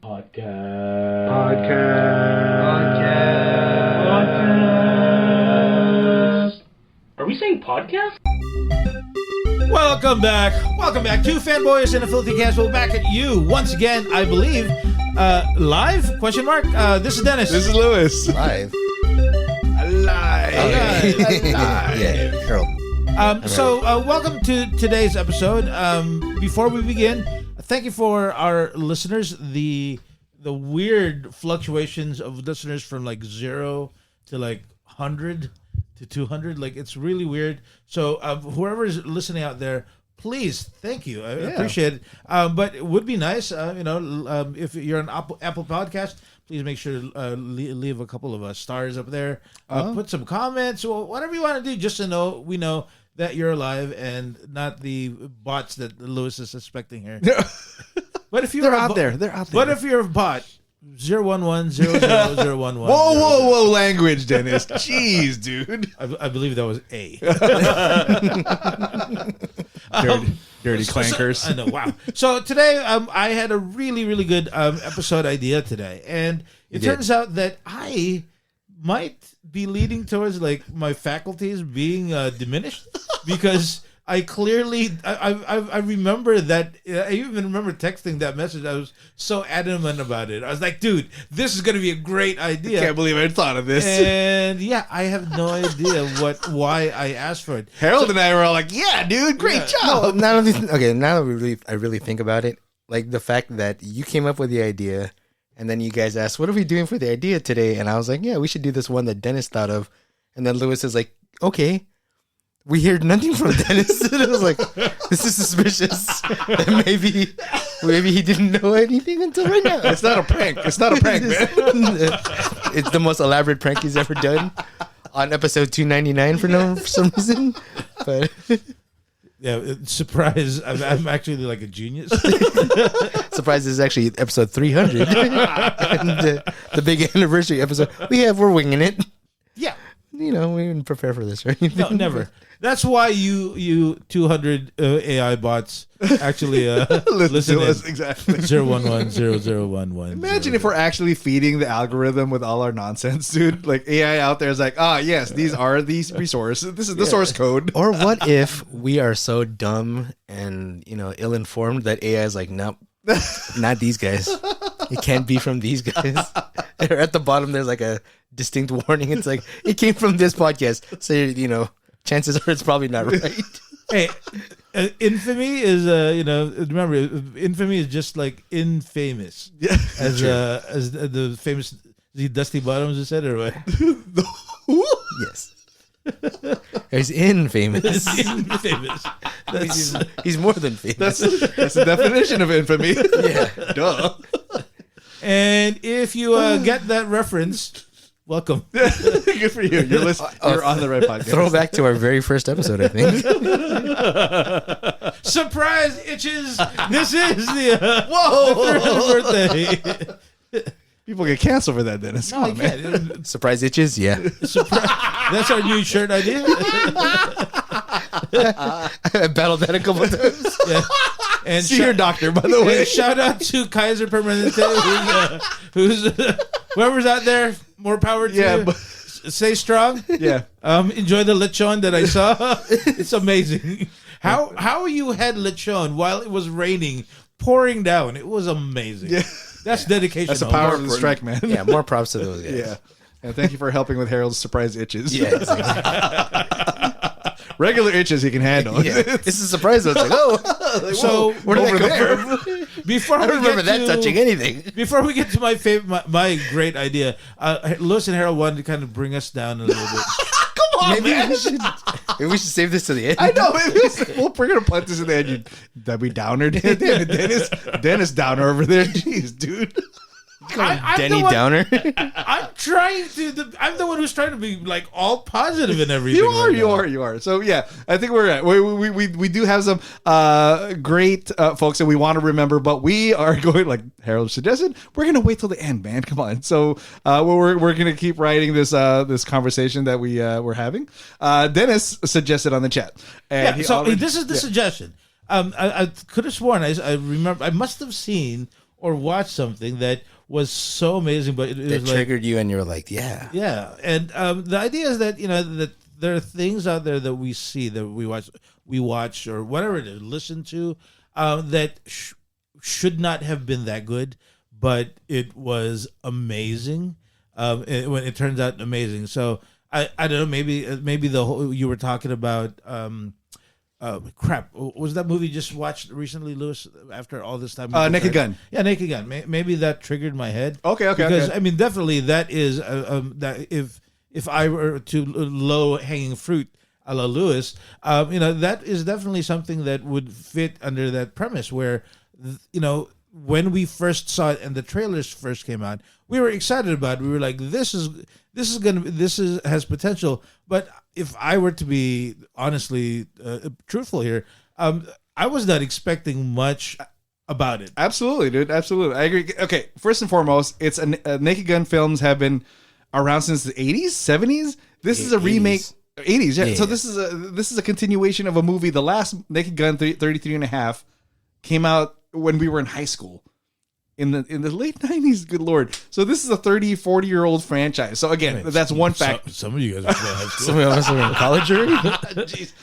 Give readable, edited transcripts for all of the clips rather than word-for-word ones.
Podcast. Are we saying podcast? Welcome back to Fanboys and a Filthy Casual. Back at you once again, I believe. Live? Question mark. This is Dennis. This is Lewis. Live. Alive. Yeah, Harold. Welcome to today's episode. Before we begin, thank you for our listeners. The weird fluctuations of listeners from like 0 to like 100 to 200. Like, it's really weird. So whoever is listening out there, please, thank you. I appreciate it. But it would be nice, if you're on Apple Podcast, please make sure to leave a couple of stars up there. Put some comments, or whatever you want to do, just to we know that you're alive and not the bots that Lewis is suspecting here. But if you're They're out there. But if you're a bot, 011-00011. Whoa, language, Dennis. Jeez, dude. I believe that was A. Dirty clankers. I know, wow. So today, I had a really, really good episode idea today. And it turns out that I might be leading towards like my faculties being diminished because I clearly, I remember that, I even remember texting that message. I was so adamant about it. I was like, dude, this is going to be a great idea. I can't believe I thought of this. And yeah, I have no idea why I asked for it. Harold and I were all like, yeah, dude, great job. Now that I really think about it, like the fact that you came up with the idea and then you guys asked, what are we doing for the idea today? And I was like, yeah, we should do this one that Dennis thought of. And then Lewis is like, okay. We heard nothing from Dennis. And I was like, this is suspicious. And maybe he didn't know anything until right now. It's not a prank. It's not a prank, man. It's the most elaborate prank he's ever done on episode 299 for some reason. But yeah, surprise! I'm actually like a genius. surprise! This is actually episode 300, and the big anniversary episode. We're winging it. Yeah. We didn't prepare for this or anything. No, never. That's why you 200 AI bots actually listen to in. us, exactly. 011-0011. Imagine if we're actually feeding the algorithm with all our nonsense, dude. Like AI out there is like, yes, these are these resources. This is the source code. Or what if we are so dumb and ill-informed that AI is like, nope, not these guys. It can't be from these guys. Or at the bottom, there's like a distinct warning. It's like, it came from this podcast. So, chances are it's probably not right. Hey, infamy is, remember, infamy is just like infamous. Yeah. As the famous Dusty Bottoms has said, or what? Yes. He's infamous. Infamous. He's more than famous. That's the definition of infamy. Yeah. Duh. And if you get that reference, welcome. Good for you. You're on the right podcast. Throwback to our very first episode, I think. Surprise, itches. This is the 3rd birthday. People get canceled for that, Dennis. No, I can't. Surprise itches? Yeah. That's our new shirt idea. I battled that a couple of times. Yeah. And see your doctor, by the way. Shout out to Kaiser Permanente, who's whoever's out there. More power to you. But stay strong. Yeah. Enjoy the lechon that I saw. It's amazing. How you had lechon while it was raining, pouring down. It was amazing. Yeah. That's dedication. That's the power of the strike, man. Yeah, more props to those guys. Yeah. And thank you for helping with Harold's surprise itches. Yeah. Exactly. Regular itches he can handle. Yeah. It's a surprise. It's like, like, so where did that come from? Before I don't remember that touching anything. Before we get to my favorite, my great idea, Lewis and Harold wanted to kind of bring us down a little bit. Come on, man. Maybe we should save this to the end. I know. We're gonna put this in the end. That'd be downer. Damn it, Dennis Downer over there. Jeez, dude. Denny Downer. I'm trying to. I'm the one who's trying to be like all positive and everything. You are. So yeah, I think we're at. We do have some great folks that we want to remember, but we are going, like Harold suggested, we're gonna wait till the end, man. Come on. So we're gonna keep writing this this conversation that we're having. Dennis suggested on the chat, and this is the suggestion. I could have sworn I remember I must have seen or watch something that was so amazing, but it That was like, triggered you, and you were like, yeah. yeah. And the idea is that that there are things out there that we see, that we watch or whatever it is, listen to, that should not have been that good, but it was amazing. When it turns out amazing. So I don't know. Maybe the whole, you were talking about. Crap. Was that movie you just watched recently, Lewis? After all this time, Naked Gun. Yeah, Naked Gun. Maybe that triggered my head. Okay. Because I mean, definitely that is that if I were to low hanging fruit, a la Lewis, that is definitely something that would fit under that premise where, when we first saw it and the trailers first came out, we were excited about it. We were like, this has potential. But if I were to be honestly truthful here, I was not expecting much about it. Absolutely, dude. Absolutely. I agree. Okay, first and foremost, it's Naked Gun films have been around since the 80s, 70s. This is a remake. 80s, yeah. So this is a continuation of a movie. The last Naked Gun 33 and a half came out when we were in high school. In the late 90s, good lord. So this is a 30, 40-year-old franchise. So again, that's one fact. Some of you guys are still in high school. Some of us are in college already. Jeez.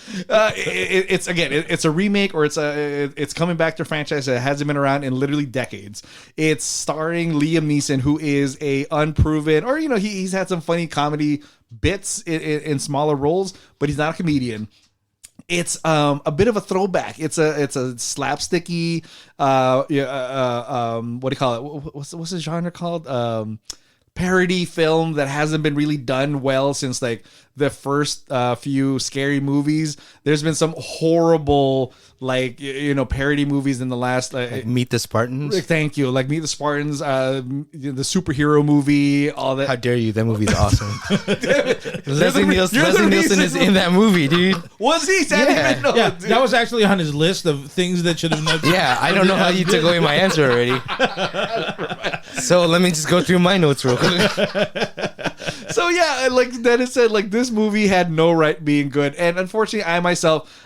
It's a remake, or it's coming back to a franchise that hasn't been around in literally decades. It's starring Liam Neeson, who is a unproven, or he's had some funny comedy bits in smaller roles, but he's not a comedian. It's a bit of a throwback. It's a slapsticky, what do you call it? What's the genre called? Parody film that hasn't been really done well since like the first few scary movies. There's been some horrible parody movies in the last Like Meet the Spartans. Thank you. Like Meet the Spartans, the superhero movie, all that. How dare you? That movie's awesome. Leslie Nielsen is in that movie, dude. Was he? I didn't even know. Yeah, dude. that was actually on his list of things that should have not. Yeah, I don't know how you took away my answer already. So let me just go through my notes real quick. So yeah, like Dennis said, like this movie had no right being good, and unfortunately,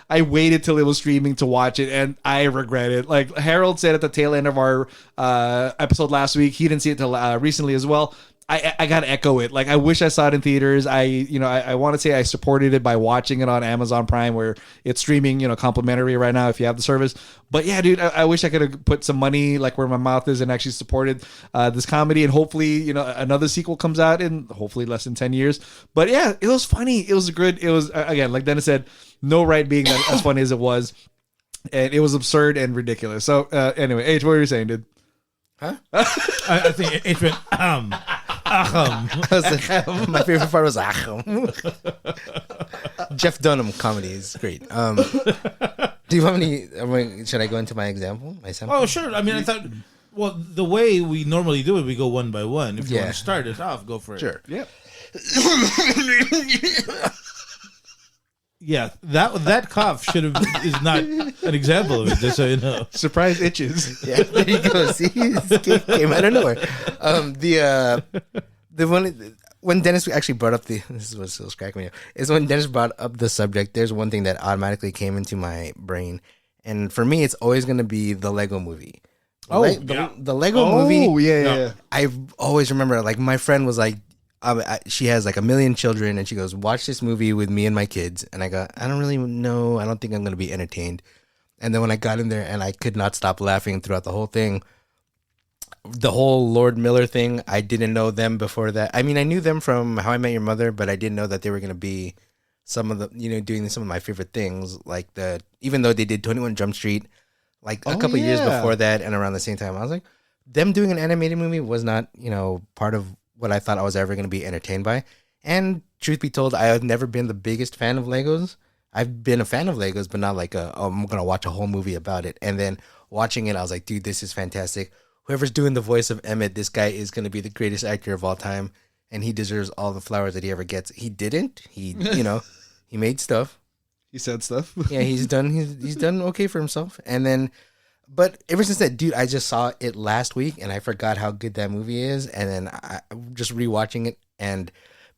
I waited till it was streaming to watch it, and I regret it. Like Harold said at the tail end of our episode last week, he didn't see it till recently as well. I gotta echo it. Like I wish I saw it in theaters. I want to say I supported it by watching it on Amazon Prime, where it's streaming, complimentary right now if you have the service. But yeah, dude, I wish I could have put some money like where my mouth is and actually supported this comedy. And hopefully, another sequel comes out in hopefully less than 10 years. But yeah, it was funny. It was good. It was again, like Dennis said, no right being as funny as it was, and it was absurd and ridiculous. So anyway, H, what were you saying, dude? Huh? I think H went My favorite part was Jeff Dunham comedy is great. Do you want me? Should I go into my example? My sample? Oh, sure. I mean, I thought. Well, the way we normally do it, we go one by one. If you want to start it off, go for it. Sure. Yeah. Yeah, that cough is not an example of it. Just so you know. Surprise itches. Yeah, there you go. See, it came out of nowhere. The one when Dennis actually brought up this is what's still cracking me up, is when Dennis brought up the subject. There's one thing that automatically came into my brain, and for me, it's always going to be the Lego Movie. The Lego Movie. Oh yeah. I always remember, like my friend was like, she has like 1 million children, and she goes, watch this movie with me and my kids. And I go, I don't really know. I don't think I'm going to be entertained. And then when I got in there, and I could not stop laughing throughout the whole thing. The whole Lord Miller thing, I didn't know them before that. I mean, I knew them from How I Met Your Mother, but I didn't know that they were going to be some of the, doing some of my favorite things. Like even though they did 21 Jump Street, like a couple years before that, and around the same time, I was like, them doing an animated movie was not, part of what I thought I was ever going to be entertained by. And truth be told, I have never been the biggest fan of Legos. I've been a fan of Legos, but not like I'm going to watch a whole movie about it. And then watching it, I was like, dude, this is fantastic. Whoever's doing the voice of Emmett, this guy is going to be the greatest actor of all time. And he deserves all the flowers that he ever gets. He didn't. He, he made stuff. He said stuff. Yeah, he's done okay for himself. And then, but ever since that, dude, I just saw it last week and I forgot how good that movie is. And then I just rewatching it and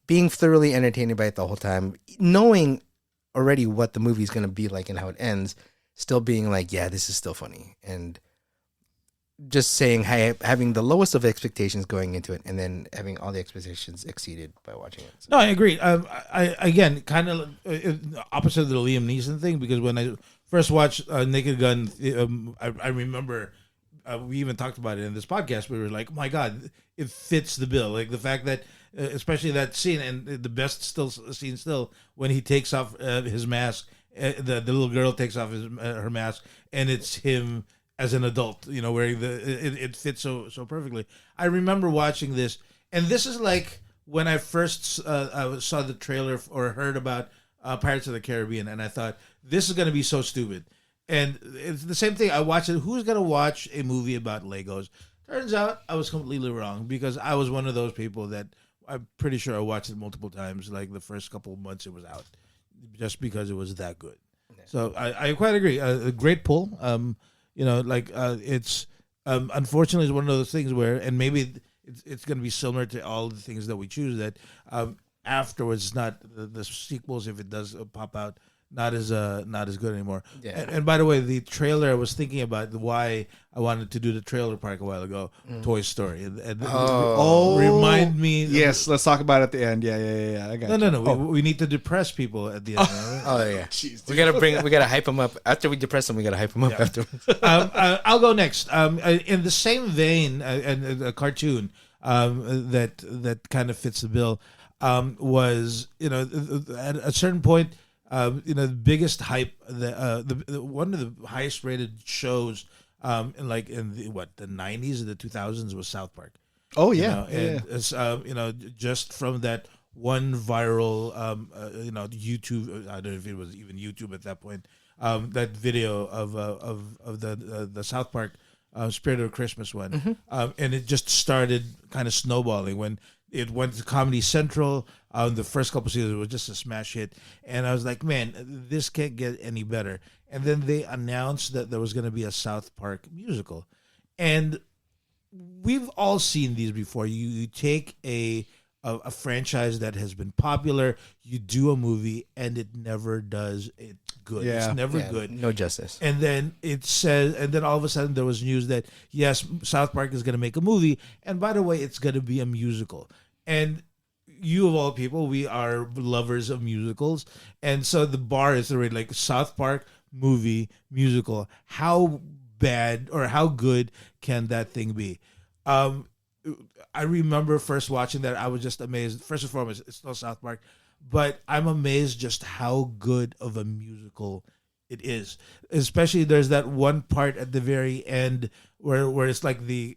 being thoroughly entertained by it the whole time, knowing already what the movie is going to be like and how it ends, still being like, yeah, this is still funny. And just saying having the lowest of expectations going into it, and then having all the expectations exceeded by watching it. So. No, I agree. I again kind of opposite of the Liam Neeson thing, because when I first watched Naked Gun, I remember we even talked about it in this podcast. We were like, oh my God, it fits the bill. Like the fact that, especially that scene, and the best scene when he takes off his mask, the little girl takes off her mask, and it's him as an adult, wearing it fits so perfectly. I remember watching this, and this is like when I first saw the trailer or heard about Pirates of the Caribbean, and I thought, this is going to be so stupid. And it's the same thing. I watched it. Who's going to watch a movie about Legos? Turns out I was completely wrong, because I was one of those people that I'm pretty sure I watched it multiple times, like the first couple of months it was out, just because it was that good. Yeah. So I quite agree. A great pull. It's unfortunately it's one of those things where, and maybe it's going to be similar to all the things that we choose, that afterwards, not the sequels, if it does pop out, not as good anymore. Yeah. And by the way, the trailer, I was thinking about why I wanted to do the trailer park a while ago. Toy Story, and remind me. Yes, let's talk about it at the end. Yeah. I got no. We need to depress people at the end. Right? Oh yeah. Jeez, we gotta hype them up after we depress them. We gotta hype them up afterwards. I'll go next. In the same vein, and a cartoon that kind of fits the bill was, at a certain point. The biggest hype, the one of the highest rated shows, in the 90s or the 2000s was South Park. Oh yeah, It's, just from that one viral, YouTube. I don't know if it was even YouTube at that point. That video of the South Park Spirit of Christmas one, and it just started kind of snowballing when it went to Comedy Central. The first couple seasons was just a smash hit, and I was like, man, this can't get any better. And then they announced that there was going to be a South Park musical, and we've all seen these before. You take a franchise that has been popular, you do a movie, and it never does it good. Yeah. It's never good. No justice. And then it says, and then all of a sudden there was news that yes, South Park is going to make a movie, and by the way, it's going to be a musical. And you of all people, we are lovers of musicals, and so the bar is already like South Park movie musical. How bad or how good can that thing be? I remember first watching that, I was just amazed. First and foremost, it's still South Park, but I'm amazed just how good of a musical it is. Especially there's that one part at the very end where it's like where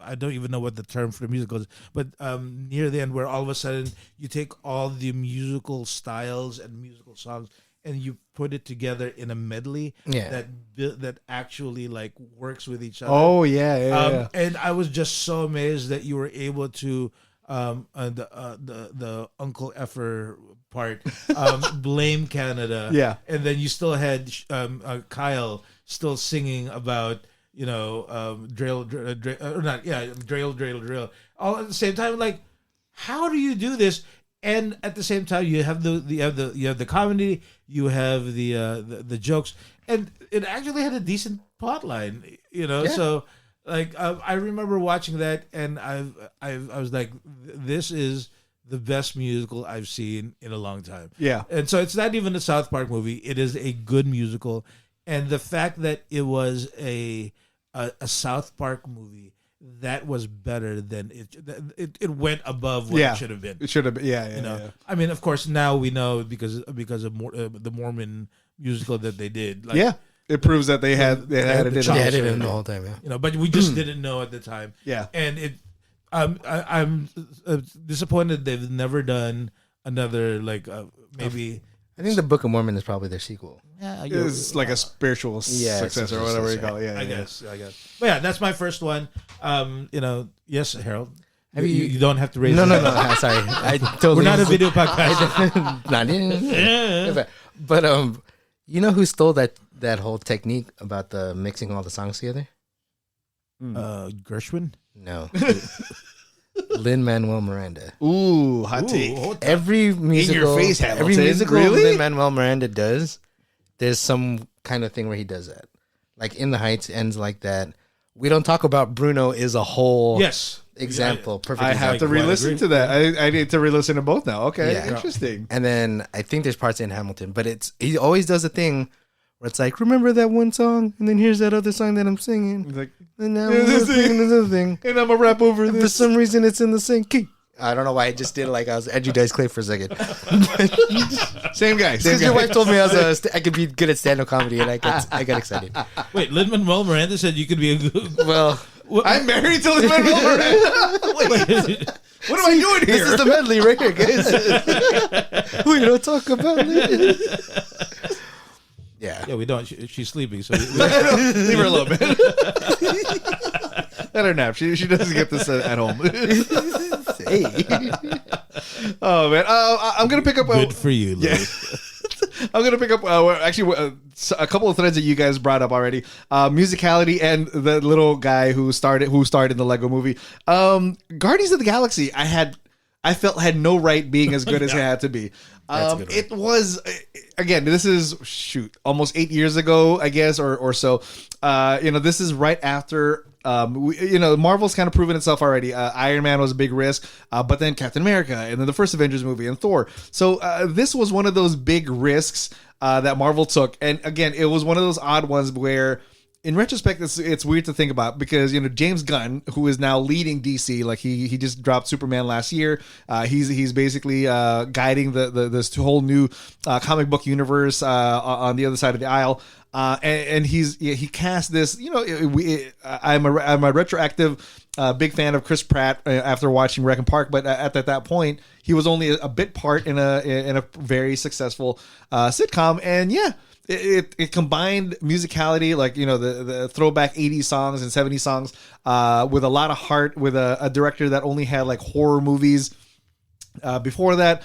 I don't even know what the term for the musical is, but near the end where all of a sudden you take all the musical styles and musical songs and you put it together in a medley that actually like works with each other. Oh yeah. And I was just so amazed that you were able to the Uncle Effer part, blame Canada. Yeah. And then you still had Kyle still singing about drill, all at the same time. Like, how do you do this? And at the same time, you have the comedy, you have the jokes, and it actually had a decent plot line, Yeah. So like I remember watching that, and I was like, this is the best musical I've seen in a long time. Yeah. And so it's not even a South Park movie; it is a good musical, and the fact that it was a South Park movie. That was better than it went above what it should have been. It should have been, yeah. I mean, of course, now we know because of the Mormon musical that they did. Like, yeah, it proves that they had it in the whole time. Yeah, but we just didn't know at the time. Yeah, and I'm disappointed they've never done another maybe. I think the Book of Mormon is probably their sequel. Yeah, it's like a spiritual success or whatever you call it. Yeah, I guess. But yeah, that's my first one. Yes, Harold. You don't have to raise. No. Sorry, I totally. We're not a video podcast. But you know who stole that whole technique about the mixing all the songs together? Gershwin. No. Lin-Manuel Miranda. Ooh, hot take. Every musical, Hamilton. every musical really? Lin-Manuel Miranda does, there's some kind of thing where he does that. like In the Heights ends like that. We Don't Talk About Bruno is a whole example. Perfect. I have to re-listen to that. I need to re-listen to both now. Okay, interesting. And then I think there's parts in Hamilton, but he always does a thing where it's like, remember that one song, and then here's that other song that I'm singing, He's like, and now I'm singing this other thing, and I'm gonna rap over and this. for some reason it's in the same key. I don't know why I just did it like I was Edgy Dice Clay for a second. Same guy. Because your wife told me I could be good at stand-up comedy, and I got excited. Wait, Lin-Manuel Miranda said you could be a good... Well, I'm married to Lin-Manuel Miranda. Wait, what am I doing here? This is the medley right here, guys. We don't talk about it. Yeah, we don't. She's sleeping, so... Leave her alone, man. Let her nap. She doesn't get this at home. Hey. Oh, man. I'm going to pick up... Good for you, Louis. Yeah. I'm going to pick up a couple of threads that you guys brought up already. Musicality and the little guy who starred in the Lego movie. Guardians of the Galaxy, I felt had no right being as good as it had to be. It was, again, this is almost 8 years ago, I guess, or so. This is right after Marvel's kind of proven itself already. Iron Man was a big risk, but then Captain America, and then the first Avengers movie, and Thor. So this was one of those big risks that Marvel took, and again, it was one of those odd ones where, in retrospect, it's weird to think about because James Gunn, who is now leading DC, like he just dropped Superman last year. He's basically guiding this whole new comic book universe on the other side of the aisle. And he cast this. I'm a retroactive big fan of Chris Pratt after watching Wreck and Park, but at that point he was only a bit part in a very successful sitcom, and It combined musicality, like the throwback 80s songs and 70s songs, with a lot of heart, with a director that only had like horror movies before that,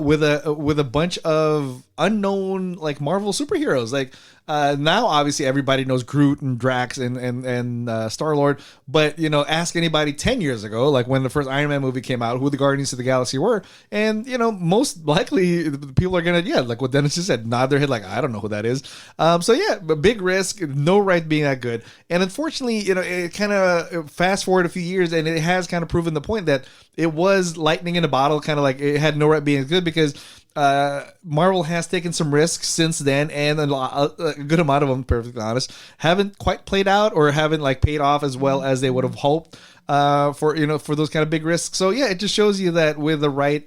with a bunch of unknown like Marvel superheroes. Like now, obviously, everybody knows Groot and Drax and Star-Lord, but ask anybody 10 years ago, like when the first Iron Man movie came out, who the Guardians of the Galaxy were, and most likely people are gonna like what Dennis just said, nod their head like, I don't know who that is. But big risk, no right being that good, and unfortunately, it kind of fast forward a few years, and it has kind of proven the point that it was lightning in a bottle, kind of like it had no right being good, because Marvel has taken some risks since then, and a good amount of them, perfectly honest, haven't quite played out or haven't like paid off as well as they would have hoped for those kind of big risks. So it just shows you that with the right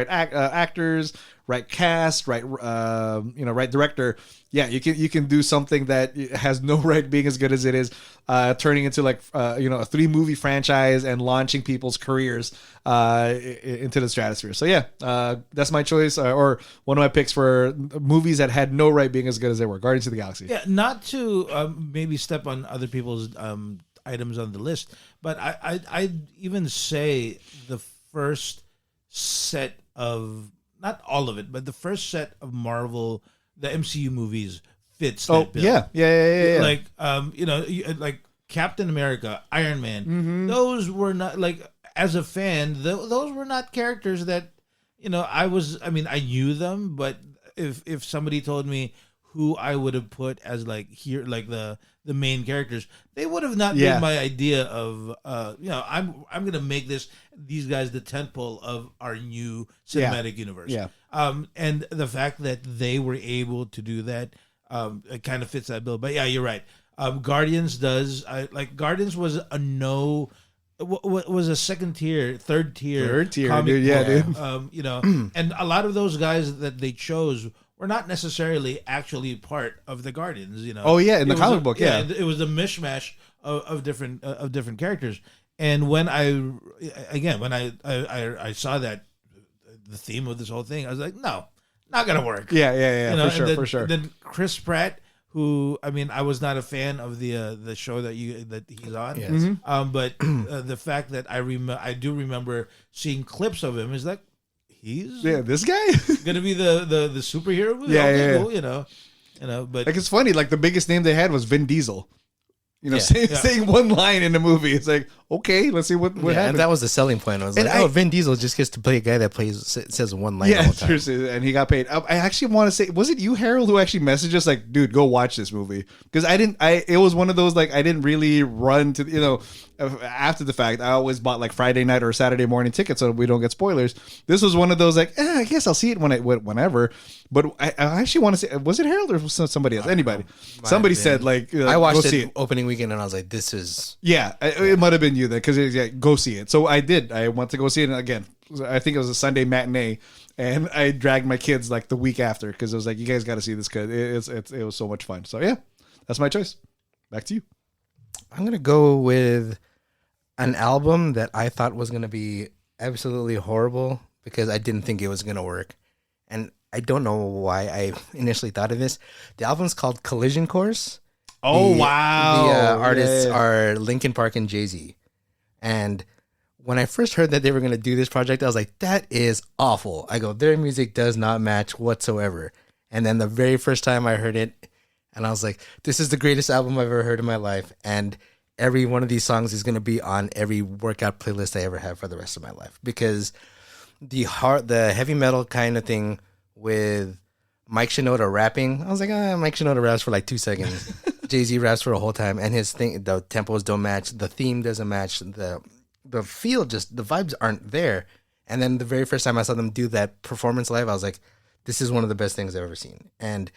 actors, right cast, right right director, you can do something that has no right being as good as it is, turning into like a 3-movie franchise and launching people's careers into the stratosphere. So that's my choice, or one of my picks for movies that had no right being as good as they were. Guardians of the Galaxy. Yeah, not to maybe step on other people's items on the list, but I'd even say the first set of, not all of it, but the first set of Marvel, the MCU movies fits that bill. Yeah. Like like Captain America, Iron Man, those were not, like, as a fan, those were not characters that I knew them, but if somebody told me who I would have put as like the main characters, they would have not been my idea of I'm gonna make these guys the tentpole of our new cinematic universe. Yeah. And the fact that they were able to do that, it kind of fits that bill. But yeah, you're right. Guardians Guardians was a was a third tier comic dude, book. Dude. And a lot of those guys that they chose were not necessarily actually part of the Guardians. Oh yeah, in the comic book, it was a mishmash of different characters. And when I saw that the theme of this whole thing, I was like, no, not gonna work. Yeah, for sure. Then Chris Pratt, who I was not a fan of the show that he's on. Yes. But the fact that I do remember seeing clips of him is like, he's this guy gonna be the superhero movie. Cool, but like, it's funny, like the biggest name they had was Vin Diesel. You know, Yeah. saying one line in the movie. It's like, okay, let's see what Yeah, happens. and that was the selling point. I was And like, Vin Diesel just gets to play a guy that says one line the Yeah, whole time. seriously, and he got paid. I actually want to say, was it you, Harold, who actually messaged us like, "Dude, go watch this movie"? Because it was one of those like I didn't really run to, after the fact. I always bought like Friday night or Saturday morning tickets so we don't get spoilers. This was one of those like, I guess I'll see it whenever. But I actually want to say, was it Harold or was it somebody else? Anybody? Somebody said like, I go watched see it opening weekend and I was like, this is. Yeah, it might have been you then, because go see it. So I did. I went to go see it, and again, I think it was a Sunday matinee, and I dragged my kids like the week after because I was like, "You guys got to see this because it was so much fun." So yeah, that's my choice. Back to you. I'm gonna go with an album that I thought was gonna be absolutely horrible because I didn't think it was gonna work, and I don't know why I initially thought of this. The album's called Collision Course. Oh wow! The artists are Linkin Park and Jay-Z, and when I first heard that they were going to do this project, I was like, that is awful. I go, their music does not match whatsoever. And then the very first time I heard it, and I was like, this is the greatest album I've ever heard in my life. And every one of these songs is going to be on every workout playlist I ever have for the rest of my life. Because the heavy metal kind of thing with Mike Shinoda rapping, I was like, Mike Shinoda raps for like 2 seconds. Jay-Z raps for a whole time. And his thing, the tempos don't match. The theme doesn't match. The feel, just the vibes aren't there. And then the very first time I saw them do that performance live, I was like, this is one of the best things I've ever seen. And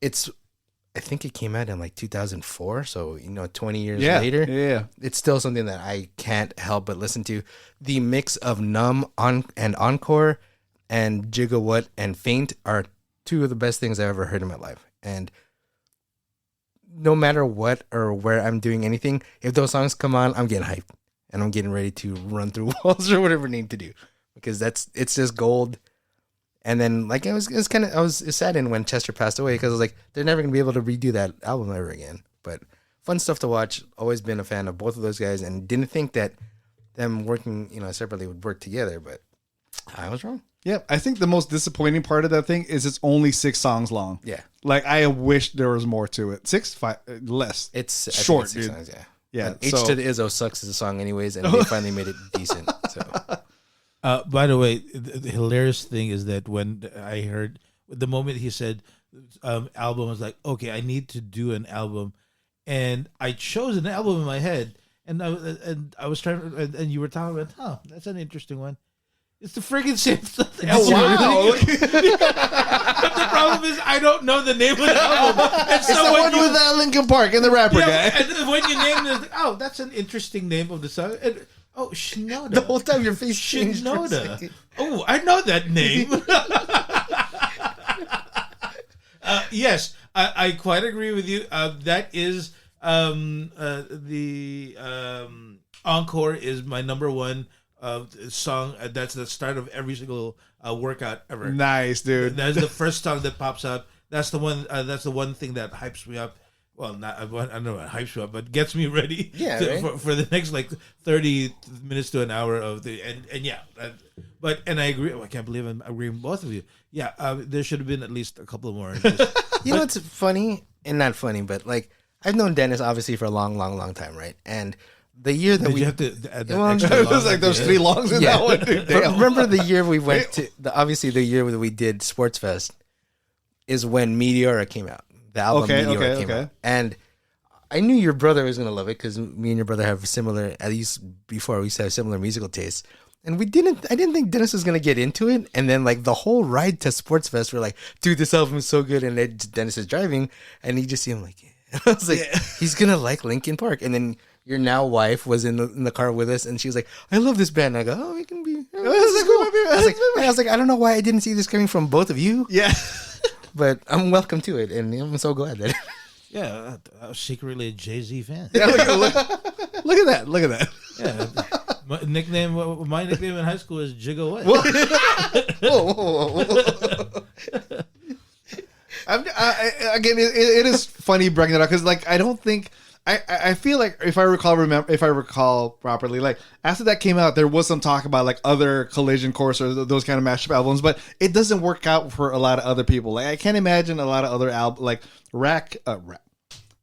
I think it came out in like 2004. So, 20 years later, yeah, it's still something that I can't help but listen to. The mix of Numb and Encore and Gigawatt and Faint are two of the best things I've ever heard in my life. And no matter what or where I'm doing anything, if those songs come on, I'm getting hyped. And I'm getting ready to run through walls or whatever I need to do, because it's just gold. And then like I was saddened when Chester passed away because I was like, they're never gonna be able to redo that album ever again. But fun stuff to watch. Always been a fan of both of those guys, and didn't think that them working separately would work together. But I was wrong. Yeah, I think the most disappointing part of that thing is it's only 6 songs long. Yeah, like I wish there was more to it. 6, 5, less. It's short, it's 6 dude. songs, yeah. Yeah, And H to the Izzo sucks as a song anyways, and they finally made it decent. So By the way, the hilarious thing is that when I heard the moment he said album, I was like, okay, I need to do an album, and I chose an album in my head, and I was trying, and you were talking about, that's an interesting one. It's the friggin' same stuff. Oh, wow. But the problem is, I don't know the name of the album. And so It's the one with Linkin Park and the rapper guy. and when you name it, that's an interesting name of the song. And, Shinoda. the whole time your face changed. For a Shinoda. second. Oh, I know that name. Yes, I quite agree with you. That is the Encore is my number one song. That's the start of every single workout ever. Nice, dude. That's the first song that pops up. That's the one. That's the one thing that hypes me up. Well, I don't know what hypes me up, but gets me ready for the next like 30 minutes to an hour of the and yeah. And I agree. I can't believe I'm agreeing with both of you. Yeah, there should have been at least a couple more. You know what's funny and not funny, but like I've known Dennis obviously for a long, long, long time, right? And the year that you have to add that Well, extra It was long like those at 3 the end? longs in that one, dude. Damn. Remember the year we went to the year that we did Sports Fest is when Meteora came out. The album Meteora came out. And I knew your brother was gonna love it because me and your brother have similar, at least before we used to have similar musical tastes. And I didn't think Dennis was gonna get into it. And then like the whole ride to Sports Fest, we're like, dude, this album is so good. And then Dennis is driving and he just seemed like, I was like, he's gonna like Linkin Park. And then your now wife was in the car with us, and she was like, "I love this band." And I go, "Oh, it can be." This is cool. I was like, I don't know why I didn't see this coming from both of you. Yeah. But I'm welcome to it, and I'm so glad that. Yeah, I was secretly a Jay-Z fan. Yeah, look at that. Look at that. Yeah, my nickname in high school is Jigga What. Whoa. Again, it is funny bringing it up because, like, I don't think I feel like if I recall properly, like after that came out, there was some talk about like other Collision Course or those kind of mashup albums, but it doesn't work out for a lot of other people. Like I can't imagine a lot of other like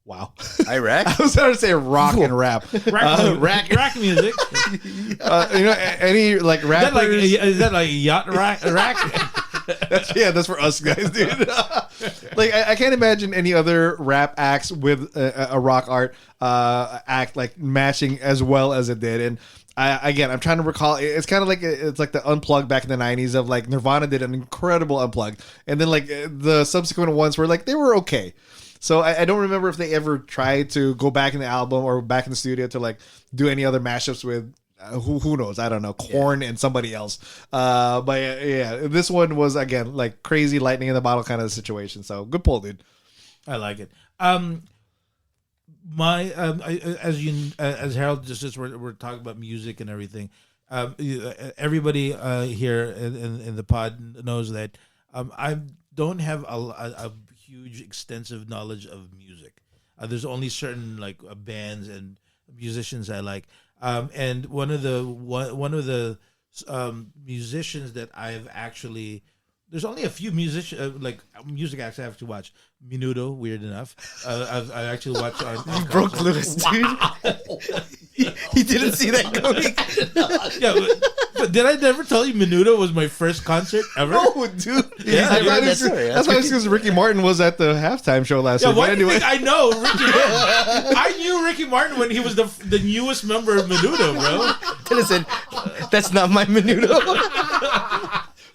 Wow. Iraq? I was going to say rock and rap. Rack music. Any like rappers? Is that like yacht rack? That's for us guys, dude. Like I can't imagine any other rap acts with a rock art act like matching as well as it did. And I'm trying to recall. It's kind of like it's like the Unplugged back in the 90s of like Nirvana did an incredible Unplugged, and then like the subsequent ones were like they were okay. So I don't remember if they ever tried to go back in the album or back in the studio to like do any other mashups with who knows, I don't know, Korn and somebody else. But yeah, this one was again like crazy lightning in the bottle kind of situation. So good pull, dude. I like it. As Harold just we're talking about music and everything. Everybody here in the pod knows that I don't have a huge extensive knowledge of music. There's only certain like bands and musicians I like. And one of the musicians that I've actually, there's only a few music acts I have to watch. Menudo, weird enough. I actually watched. Broke Lewis, dude. he didn't see that coming. Yeah, but did I never tell you Menudo was my first concert ever? No, dude. Yeah, That's why because Ricky Martin was at the halftime show last Yeah, week. why But do you anyway, think I know Ricky Martin? I knew Ricky Martin when he was the newest member of Menudo, bro. Listen, that's not my Menudo.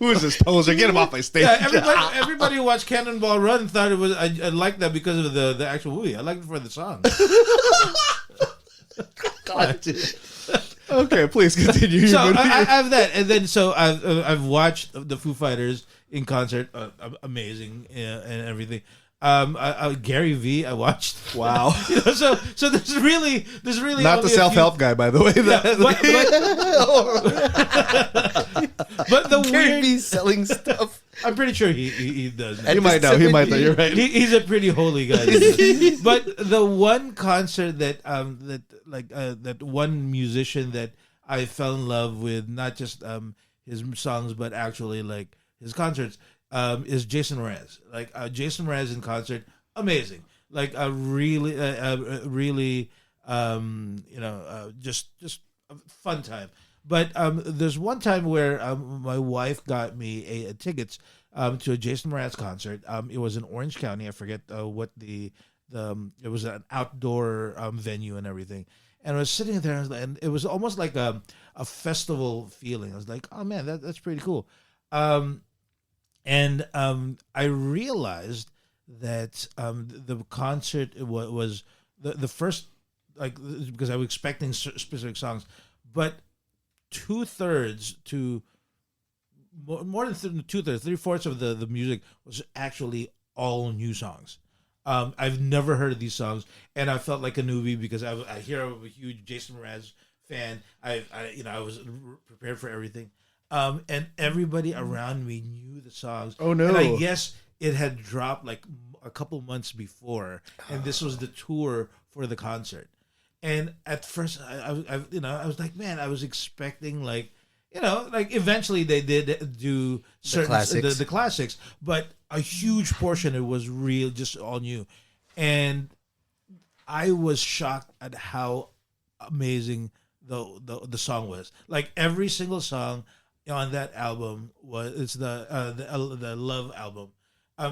who is this poser? Get him off my stage. Yeah, everybody who watched Cannonball Run thought it was. I liked that because of the actual movie. I liked it for the song. God, dude. Okay, please continue. So I have that, and then I've watched the Foo Fighters in concert, amazing and everything. Gary V, I watched. Wow. So there's really not only the self-help guy, by the way. But the Gary weird, V's selling stuff. I'm pretty sure he does. You might know. He might know. You're right. He's a pretty holy guy. But the one concert that one musician that I fell in love with, not just his songs, but actually like his concerts, is Jason Mraz. Like Jason Mraz in concert, amazing. Like a really, just a fun time. But there's one time where my wife got me tickets to a Jason Mraz concert. It was in Orange County. I forget what it was an outdoor venue and everything. And I was sitting there, and it was almost like a festival feeling. I was like, oh man, that's pretty cool. And I realized that the concert was the first, like, because I was expecting specific songs, but 2/3 to more than 2/3, 3/4 of the music was actually all new songs. I've never heard of these songs, and I felt like a newbie because I hear I'm a huge Jason Mraz fan. I was prepared for everything. And everybody around me knew the songs. Oh no! And I guess it had dropped like a couple months before, and this was the tour for the concert. And at first, I was like, man, I was expecting like eventually they did do certain the classics, but a huge portion it was real, just all new, and I was shocked at how amazing the song was. Like every single song on that album it's the Love album.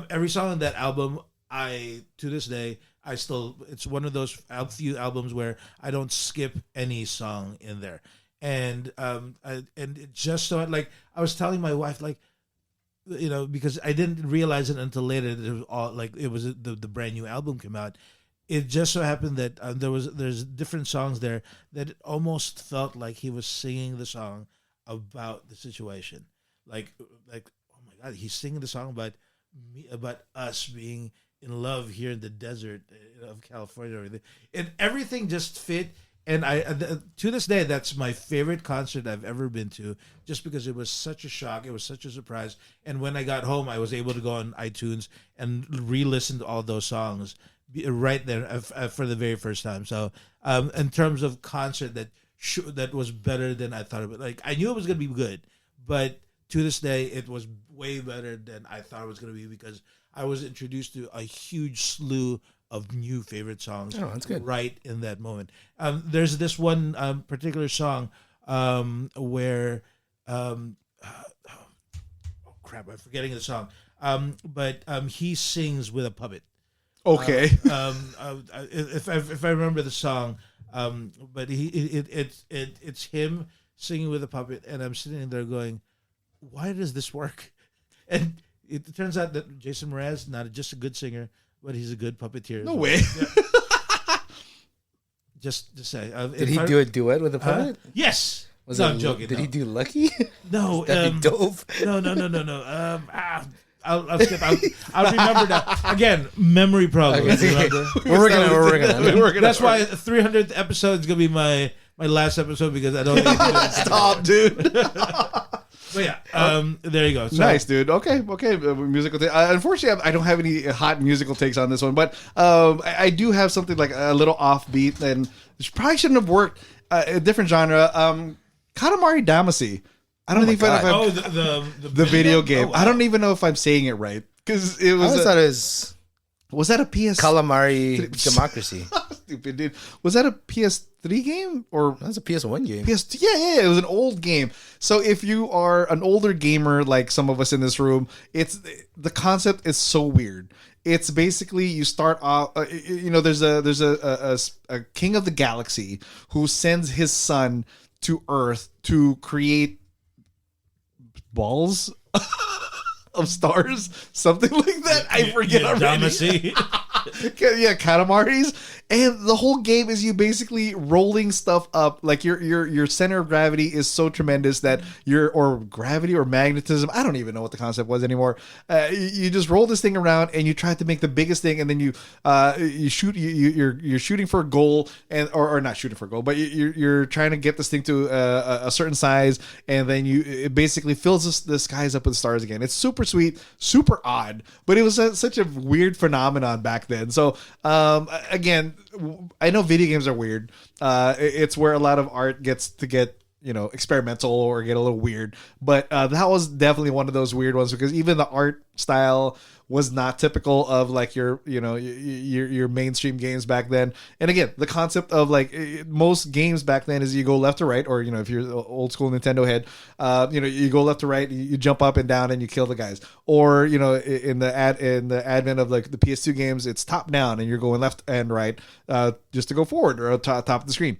Every song on that album, to this day it's one of those few albums where I don't skip any song in there. And it just so like I was telling my wife, like, because I didn't realize it until later that it was all like it was the brand new album came out. It just so happened that there's different songs there that it almost felt like he was singing the song about the situation, like oh my God, he's singing the song about me, about us being in love here in the desert of California, and everything just fit. And to this day, that's my favorite concert I've ever been to, just because it was such a shock, it was such a surprise. And when I got home, I was able to go on iTunes and re-listen to all those songs right there for the very first time. So, in terms of concert that was better than I thought of it. Like I knew it was going to be good, but to this day, it was way better than I thought it was going to be because I was introduced to a huge slew of new favorite songs. Oh, that's good. Right in that moment. There's this one particular song where oh crap, I'm forgetting the song. But he sings with a puppet. Okay. If I remember the song, but it's him singing with a puppet, and I'm sitting there going, "Why does this work?" And it turns out that Jason Mraz not just a good singer, but he's a good puppeteer. No way. Yeah. Just to say, Did he do a duet with a puppet? Yes. Was No, it, I'm joking. Did no. he do Lucky? No, That'd be dope. No. I'll skip. I'll remember that again. Memory problem. Okay. Remember? We're working on it. That's why 300th episode is gonna be my last episode because I don't. Stop, dude. But yeah, there you go. So, Nice, dude. Okay. Musical take. Unfortunately, I don't have any hot musical takes on this one, but I do have something like a little offbeat, and it probably shouldn't have worked. A different genre. Katamari Damacy. I don't think if I'm, Oh, the video game. Oh, wow. I don't even know if I'm saying it right because it I was. always thought it was Was that a PS? Calamari Democracy. Stupid dude. Was that a PS3 game or That's a PS1 game. PS2? Yeah. It was an old game. So if you are an older gamer like some of us in this room, the concept is so weird. It's basically you start off. There's a king of the galaxy who sends his son to Earth to create balls of stars, something like that. I forget already. Damacy. Yeah, Katamaris, and the whole game is you basically rolling stuff up. Like your center of gravity is so tremendous that or gravity or magnetism. I don't even know what the concept was anymore. You just roll this thing around and you try to make the biggest thing, and then you shoot. You're shooting for a goal, or not shooting for a goal, but you're trying to get this thing to a certain size, and then it basically fills the skies up with stars again. It's super sweet, super odd, but it was such a weird phenomenon back then. So again, I know video games are weird. It's where a lot of art gets to get experimental or get a little weird, but that was definitely one of those weird ones because even the art style was not typical of like your mainstream games back then. And again, the concept of like most games back then is you go left to right, or if you're the old school Nintendo head, you go left to right, you jump up and down and you kill the guys. Or in the advent of like the PS2 games, it's top down and you're going left and right just to go forward or top of the screen.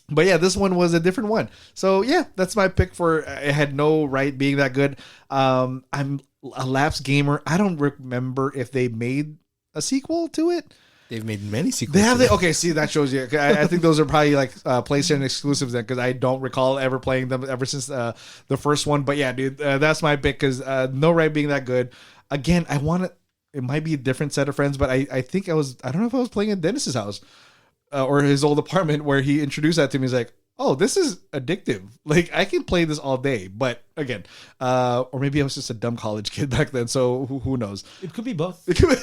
But yeah, this one was a different one. So yeah, that's my pick for it had no right being that good. I'm a lapsed gamer. I don't remember if they made a sequel to it. They've made many sequels. They have. Okay, see, that shows you. I think those are probably like PlayStation exclusives then, because I don't recall ever playing them ever since the first one. But yeah, dude, that's my pick because no right being that good. Again, I want to. It might be a different set of friends, but I think I don't know if I was playing at Dennis's house or his old apartment where he introduced that to me. He's like, oh, this is addictive. Like, I can play this all day. But again, or maybe I was just a dumb college kid back then. So who knows? It could be both. It could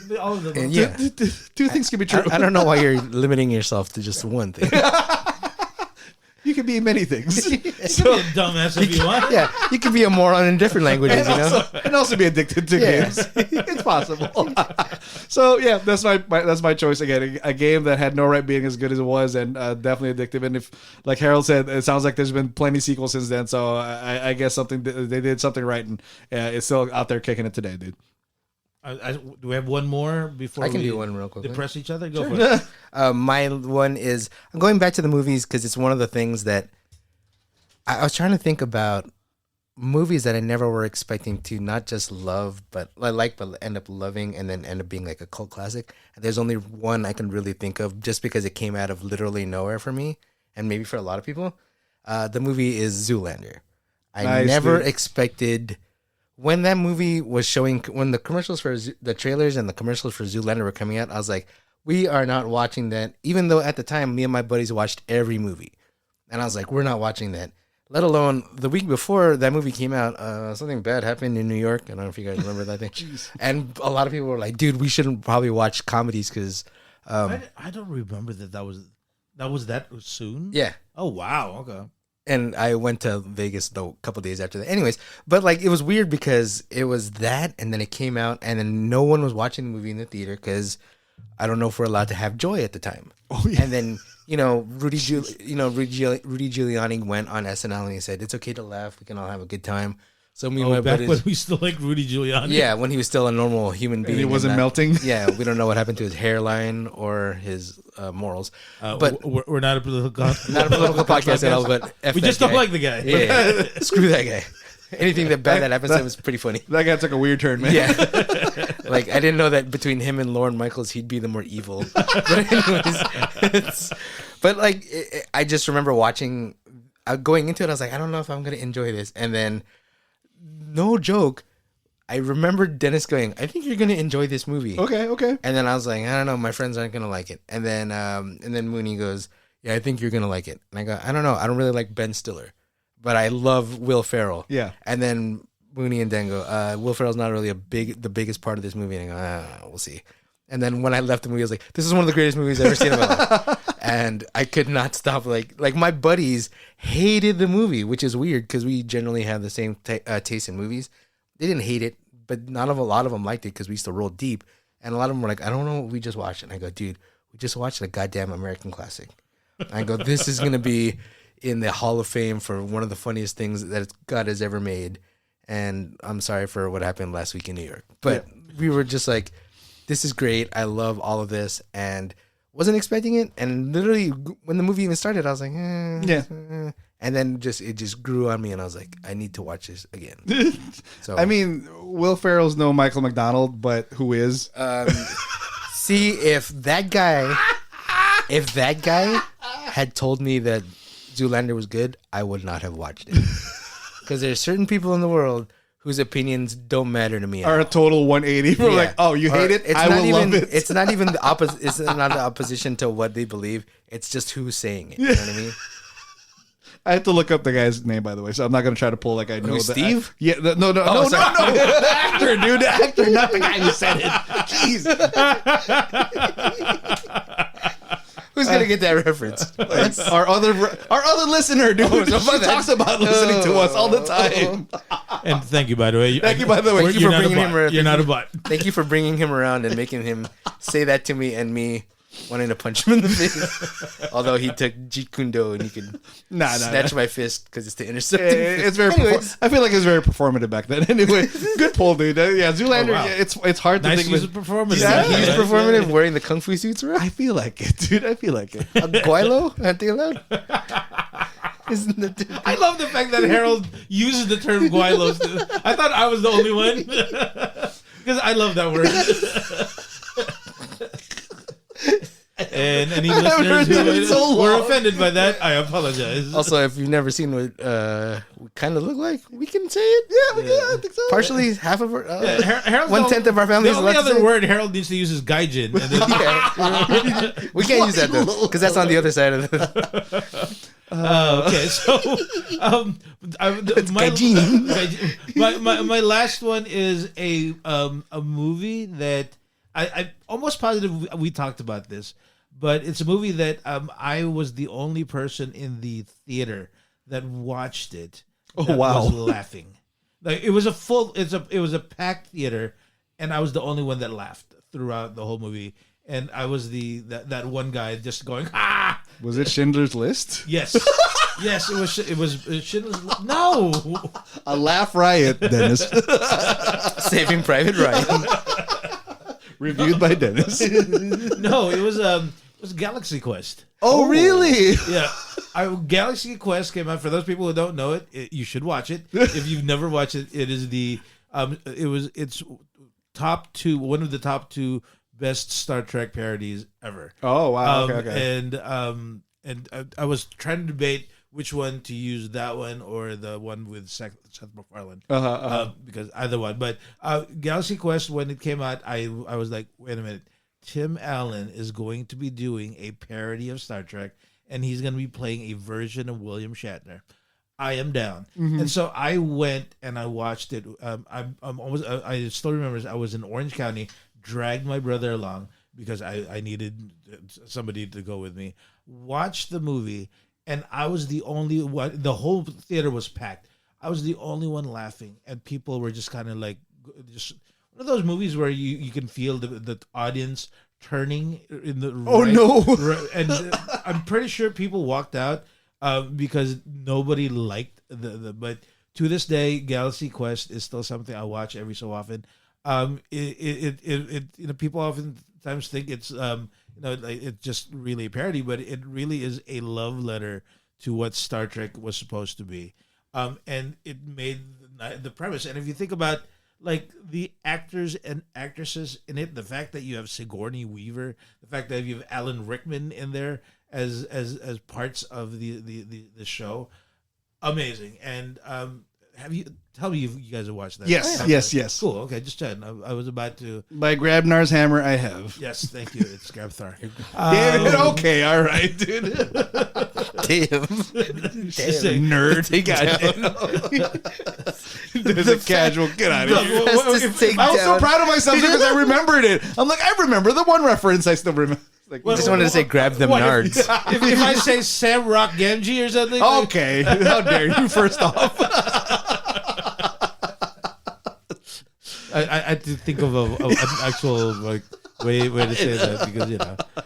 be, All of them. And yeah. two things can be true. I don't know why you're limiting yourself to just one thing. You can be many things. So dumbass if you want. Yeah, you can be a moron in different languages, and also be addicted to games. It's possible. So yeah, that's my choice again. A game that had no right being as good as it was, and definitely addictive. And if, like Harold said, it sounds like there's been plenty sequels since then. So I guess they did something right, and it's still out there kicking it today, dude. Do we have one more before I can we do one real quick. depress each other? Go for it. My one is I'm going back to the movies because it's one of the things that I was trying to think about movies that I never were expecting to not just love, but end up loving and then end up being like a cult classic. There's only one I can really think of just because it came out of literally nowhere for me and maybe for a lot of people. The movie is Zoolander. I never expected. When that movie was showing, when the commercials for the trailers and the commercials for Zoolander were coming out, I was like, we are not watching that. Even though at the time, me and my buddies watched every movie. And I was like, we're not watching that. Let alone the week before that movie came out, something bad happened in New York. I don't know if you guys remember that thing. And a lot of people were like, dude, we shouldn't probably watch comedies because... I don't remember that was that soon? Yeah. Oh, wow. Okay. And I went to Vegas though a couple days after that. Anyways, but like it was weird because it was that, and then it came out, and then no one was watching the movie in the theater because I don't know if we're allowed to have joy at the time. Oh, yeah. And then, Rudy Giuliani went on SNL and he said, it's okay to laugh. We can all have a good time. So me and my back buddies, when we still like Rudy Giuliani. yeah, when he was still a normal human being. he wasn't melting. Yeah, we don't know what happened to his hairline or his morals. But we're not a political not a political podcast at all, but F we that just guy. don't like the guy. Yeah. Screw that guy. Anything that bad that happens to him is pretty funny. That guy took a weird turn, man. Yeah. Like, I didn't know that between him and Lorne Michaels, he'd be the more evil. But anyways, I just remember watching, going into it, I was like, I don't know if I'm going to enjoy this. And then, no joke, I remember Dennis going, I think you're going to enjoy this movie. Okay. And then I was like, I don't know, my friends aren't going to like it. And then Mooney goes, yeah, I think you're going to like it. And I go, I don't know, I don't really like Ben Stiller, but I love Will Ferrell. Yeah. And then Mooney and Dan go, Will Ferrell's not really the biggest part of this movie. And I go, we'll see. And then when I left the movie, I was like, this is one of the greatest movies I've ever seen in my life. And I could not stop. Like my buddies hated the movie, which is weird because we generally have the same taste in movies. They didn't hate it, but a lot of them liked it because we used to roll deep. And a lot of them were like, I don't know what we just watched. And I go, dude, we just watched a goddamn American classic. And I go, this is going to be in the Hall of Fame for one of the funniest things that God has ever made. And I'm sorry for what happened last week in New York. But we were just like, this is great. I love all of this. And wasn't expecting it. And literally, when the movie even started, I was like, And then it just grew on me. And I was like, I need to watch this again. So I mean, Will Ferrell's no Michael McDonald, but who is? see, if that guy had told me that Zoolander was good, I would not have watched it. Because there's certain people in the world whose opinions don't matter to me. Are a total 180. We're like, oh, you hate it? I will love it. It's not even the opposite. It's not the opposition to what they believe. It's just who's saying it. You know what I mean? I have to look up the guy's name, by the way, so I'm not going to try to pull like I know that. Steve? No. The actor, dude. The actor, not the guy who said it. Jeez. Who's going to get that reference? Our other listener, dude. He talks about listening to us all the time. And thank you, by the way. Thank you, by the way. Thank you for bringing him around. You're not a butt. Thank you for bringing him around and making him say that to me and me wanting to punch him in the face. Although he took Jeet Kune Do and he could snatch my fist because it's the intercept. It's very. I feel like it was very performative back then. Anyway, good pull, dude. Yeah, Zoolander. Oh, wow. It's hard to Nice think use of. of performance. Yeah. He's performative wearing the kung fu suits, right? I feel like it, dude. I feel like it. Guaylo? Aren't they allowed? Isn't that I love the fact that Harold uses the term guaylos. I thought I was the only one. Because I love that word. And any listeners who were offended by that, I apologize. Also, if you've never seen what we kind of look like, we can say it. Yeah, we can. I think so. Partially, half of our, Harold's 1/10 of our family the is only allowed to other say. word Harold needs to use is gaijin. And then, We can't use that though, because that's on the other side of the. okay, so my last one is a movie that I'm almost positive we talked about this, but it's a movie that I was the only person in the theater that watched it. Oh, that wow. was laughing. Like it was a packed theater, and I was the only one that laughed throughout the whole movie. And I was that one guy just going ah. Was it Schindler's List? Yes, yes, it was Schindler's List. No, A laugh riot, Dennis. Saving Private Ryan. Reviewed by Dennis. no, it was Galaxy Quest. Oh, really? Yeah, Galaxy Quest came out. For those people who don't know it, you should watch it. If you've never watched it, it is it's one of the top two best Star Trek parodies ever. Oh, wow. Okay. And I was trying to debate which one to use, that one or the one with Seth MacFarlane. Because either one. But Galaxy Quest, when it came out, I was like, wait a minute. Tim Allen is going to be doing a parody of Star Trek, and he's going to be playing a version of William Shatner. I am down. Mm-hmm. And so I went and I watched it. I still remember I was in Orange County, dragged my brother along because I needed somebody to go with me. Watched the movie, and I was the only one. The whole theater was packed. I was the only one laughing, and people were just kind of like, just one of those movies where you can feel the audience turning in the Oh, no. and I'm pretty sure people walked out because nobody liked the but to this day, Galaxy Quest is still something I watch every so often. People oftentimes think it's like it's just really a parody, but it really is a love letter to what Star Trek was supposed to be. And it made the premise. And if you think about like the actors and actresses in it, the fact that you have Sigourney Weaver, the fact that you have Alan Rickman in there as parts of the show, amazing. And tell me if you guys have watched that? Yes, yes. Cool. Okay, just checking. I was about to. By Grabnar's hammer, I have. Yes, thank you. It's Grabthar. Okay, all right, dude. Damn. Nerd. There's a casual. Get out of here. I was so proud of myself because I remembered it. I'm like, I remember the one reference. I still remember. Like, I just wanted to say, grab them nards. If I say Sam Rock Genji or something. Okay, how dare you? First off. I had to think of an actual like way to say that because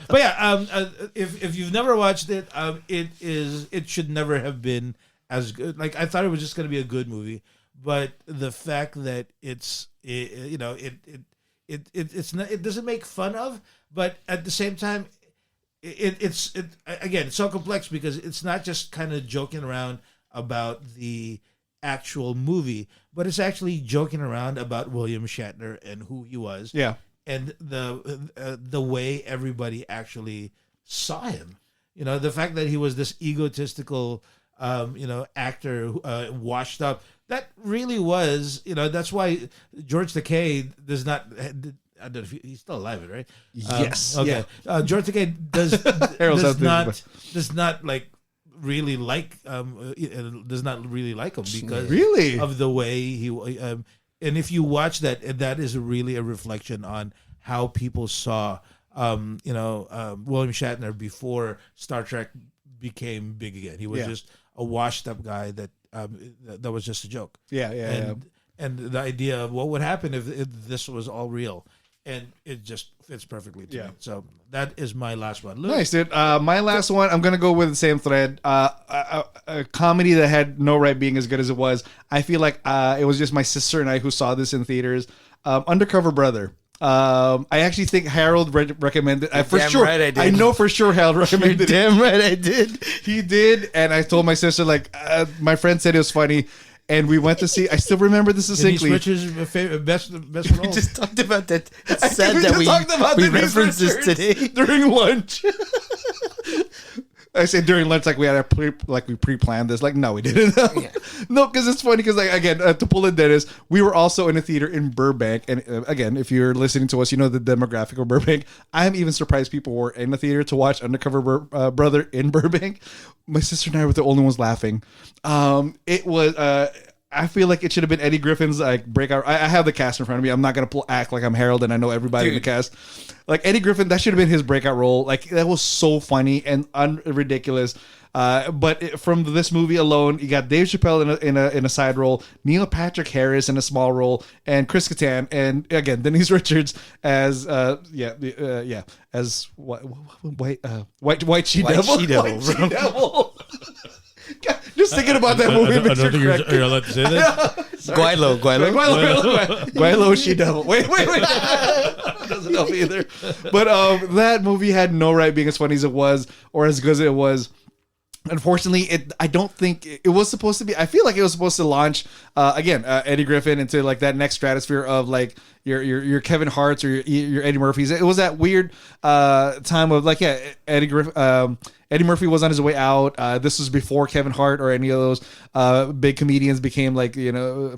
But yeah, if you've never watched it, it should never have been as good. Like I thought it was just going to be a good movie, but the fact that it doesn't make fun of, but at the same time, it's so complex because it's not just kind of joking around about the actual movie, but it's actually joking around about William Shatner and who he was, and the way everybody actually saw him. The fact that he was this egotistical, actor, washed up. That really was, that's why George Takei does not. I don't know if he's still alive, right? Yes. Okay. Yeah. George Takei does not like really like does not really like him because of the way he and if you watch that is really a reflection on how people saw William Shatner before Star Trek became big again. He was just a washed up guy that was just a joke. And the idea of what would happen if this was all real, and it just fits perfectly to me. So that is my last one. Luke? Nice, dude. My last one, I'm going to go with the same thread. A comedy that had no right being as good as it was. I feel like it was just my sister and I who saw this in theaters. Undercover Brother. I actually think Harold recommended. Right, I did. I know for sure Harold recommended it. Damn right, I did. He did, and I told my sister my friend said it was funny. And we went to see. I still remember this distinctly. Denise Richards' favorite best role. We just talked about that. It's sad that we referenced this today during lunch. I say during lunch, like we had we pre-planned this. Like, no, we didn't. No, because it's funny. Because again, to pull in Dennis, we were also in a theater in Burbank, and again, if you're listening to us, you know the demographic of Burbank. I'm even surprised people were in the theater to watch Undercover Brother in Burbank. My sister and I were the only ones laughing. It was. I feel like it should have been Eddie Griffin's breakout. I have the cast in front of me. I'm not gonna act like I'm Harold and I know everybody in the cast. Like Eddie Griffin, that should have been his breakout role. Like that was so funny and ridiculous. But from this movie alone, you got Dave Chappelle in a side role, Neil Patrick Harris in a small role, and Chris Kattan, and again Denise Richards as as white she devil. God, just thinking about that movie. I don't think you're allowed to say that. Guaylo she devil. Wait. Doesn't help either. But that movie had no right being as funny as it was or as good as it was. Unfortunately, I don't think it was supposed to be. I feel like it was supposed to launch Eddie Griffin into like that next stratosphere of like your Kevin Hart's or your Eddie Murphy's. It was that weird time of Eddie Murphy was on his way out. This was before Kevin Hart or any of those big comedians became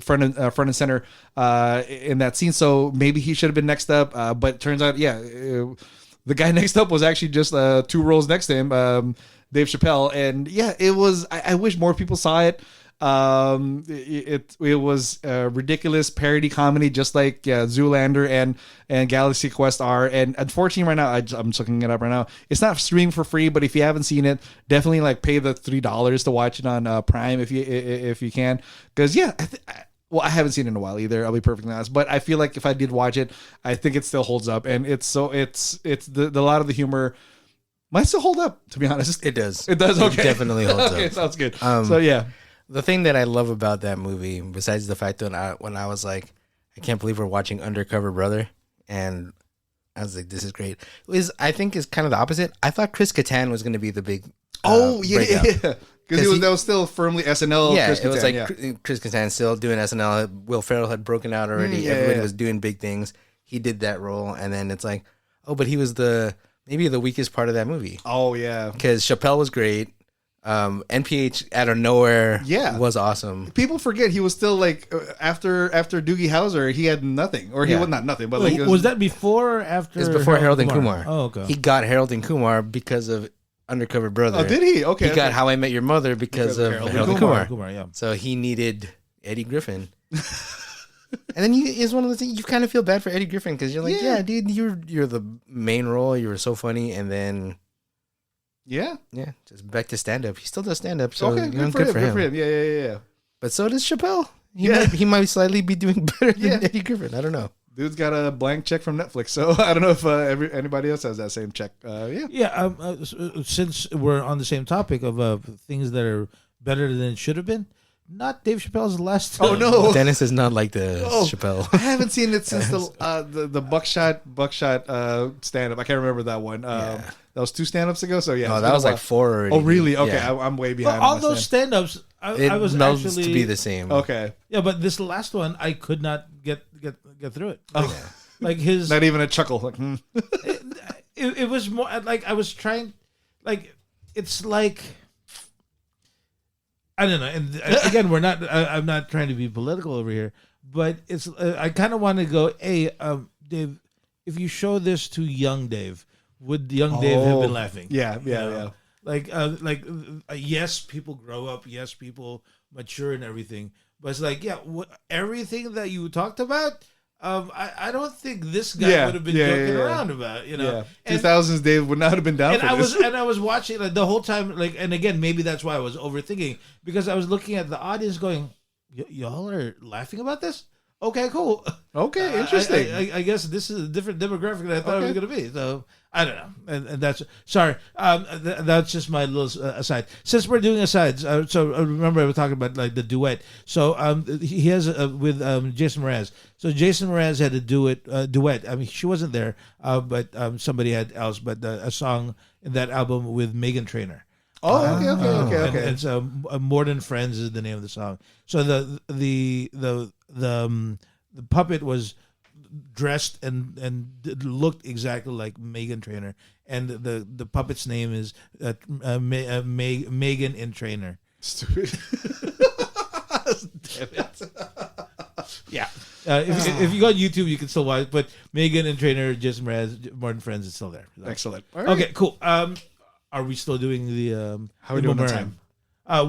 front and center in that scene. So maybe he should have been next up. But it turns out, the guy next up was actually just 2 rows next to him. Dave Chappelle, and it was. I wish more people saw it. It was a ridiculous parody comedy, just like Zoolander and Galaxy Quest are. And unfortunately, right now, I'm just looking it up right now. It's not streaming for free, but if you haven't seen it, definitely pay the $3 to watch it on Prime if you can. Because Well, I haven't seen it in a while either. I'll be perfectly honest, but I feel like if I did watch it, I think it still holds up, and it's the a lot of the humor might still hold up. To be honest, It does. it does. Okay, It definitely holds okay, up. sounds good. So yeah, The thing that I love about that movie, besides the fact that when I was like, I can't believe we're watching Undercover Brother, and I was like, this is great. I think is kind of the opposite. I thought Chris Kattan was going to be the big. Breakout. Because that was still firmly SNL. Yeah, Chris it was Kattan, like Chris Kattan still doing SNL. Will Ferrell had broken out already. Everybody was doing big things. He did that role, and then it's like, oh, but he was maybe the weakest part of that movie. Oh yeah, because Chappelle was great. NPH out of nowhere, was awesome. People forget he was still like after Doogie Howser, he had nothing, or he was not nothing, but like was that before or after? It was before Harold and Kumar. Oh, okay. He got Harold and Kumar because of Undercover Brother. Oh, did he? Okay. He got How I Met Your Mother because of Harold and Kumar. Yeah. So he needed Eddie Griffin. And then it's one of the things you kind of feel bad for Eddie Griffin because you're like, yeah, dude, you're the main role. You were so funny, and then yeah, just back to stand up. He still does stand up, so okay, good for him. Yeah. But so does Chappelle. He might slightly be doing better than Eddie Griffin. I don't know. Dude's got a blank check from Netflix, so I don't know if anybody else has that same check. Since we're on the same topic of things that are better than it should have been, not Dave Chappelle's last. Oh no, Dennis is not like the Chappelle. I haven't seen it since the buckshot stand up. I can't remember that one. That was 2 stand ups ago. So yeah, that was like 4 already. Oh really? Okay, I'm way behind. All those stand ups, I was actually to be the same. Okay. Yeah, but this last one, I could not get through it. Like his, not even a chuckle. Like, it was more like I was trying, like it's like I don't know. And again, we're not. I'm not trying to be political over here, but it's. I kind of want to go, hey, Dave, if you show this to young Dave, would young Dave have been laughing? Yeah. Like yes, people grow up. Yes, people mature and everything. But it's like, everything that you talked about, I don't think this guy would have been joking around about, Yeah. 2000s Dave would not have been down for this. I was watching the whole time, and again, maybe that's why I was overthinking, because I was looking at the audience going, y'all are laughing about this? Okay, cool. Okay, interesting. I guess this is a different demographic than I thought it was going to be. So I don't know, and that's sorry. That's just my little aside. Since we're doing asides, so remember I was talking about like the duet. So he has with Jason Mraz. So Jason Mraz had a duet. I mean, she wasn't there, but somebody else. But a song in that album with Meghan Trainor. Oh, okay. And so More Than Friends is the name of the song. So the puppet was dressed and looked exactly like Meghan Trainor, and the puppet's name is Megan in Trainor. Stupid. Damn it. Yeah. If you go on YouTube, you can still watch. But Megan and Trainor, Jason Mraz, More Than Friends is still there. Excellent. All right. Okay, cool. Are we still doing the? How are we doing on time?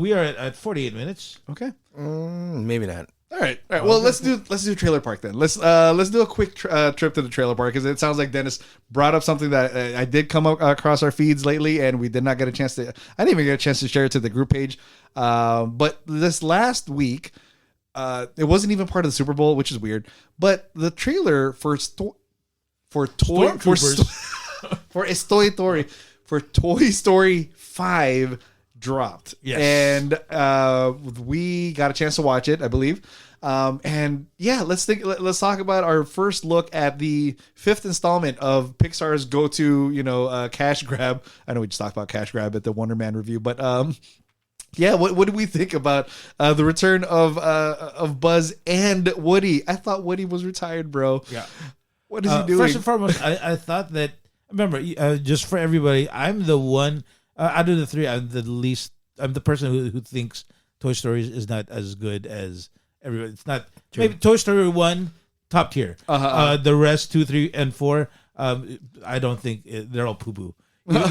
We are at 48 minutes. Okay. Maybe not. All right. Well, let's do Trailer Park then. Let's do a quick trip to the Trailer Park, because it sounds like Dennis brought up something that I did come across our feeds lately, and we did not get a chance to. I didn't even get a chance to share it to the group page. But this last week, it wasn't even part of the Super Bowl, which is weird. But the trailer for Toy Story 5 dropped. Yes. And we got a chance to watch it, I believe. And yeah, let's talk about our first look at the 5th installment of Pixar's go-to, cash grab. I know we just talked about cash grab at the Wonder Man review, but yeah, what did we think about the return of Buzz and Woody? I thought Woody was retired, bro. Yeah. What is he doing? First and foremost, I thought that. Remember, just for everybody, I'm the one out of the 3. I'm the person who thinks Toy Story is not as good as everybody. It's not. True. Maybe Toy Story 1 top tier. The rest 2, 3, and 4. I don't think they're all poo poo.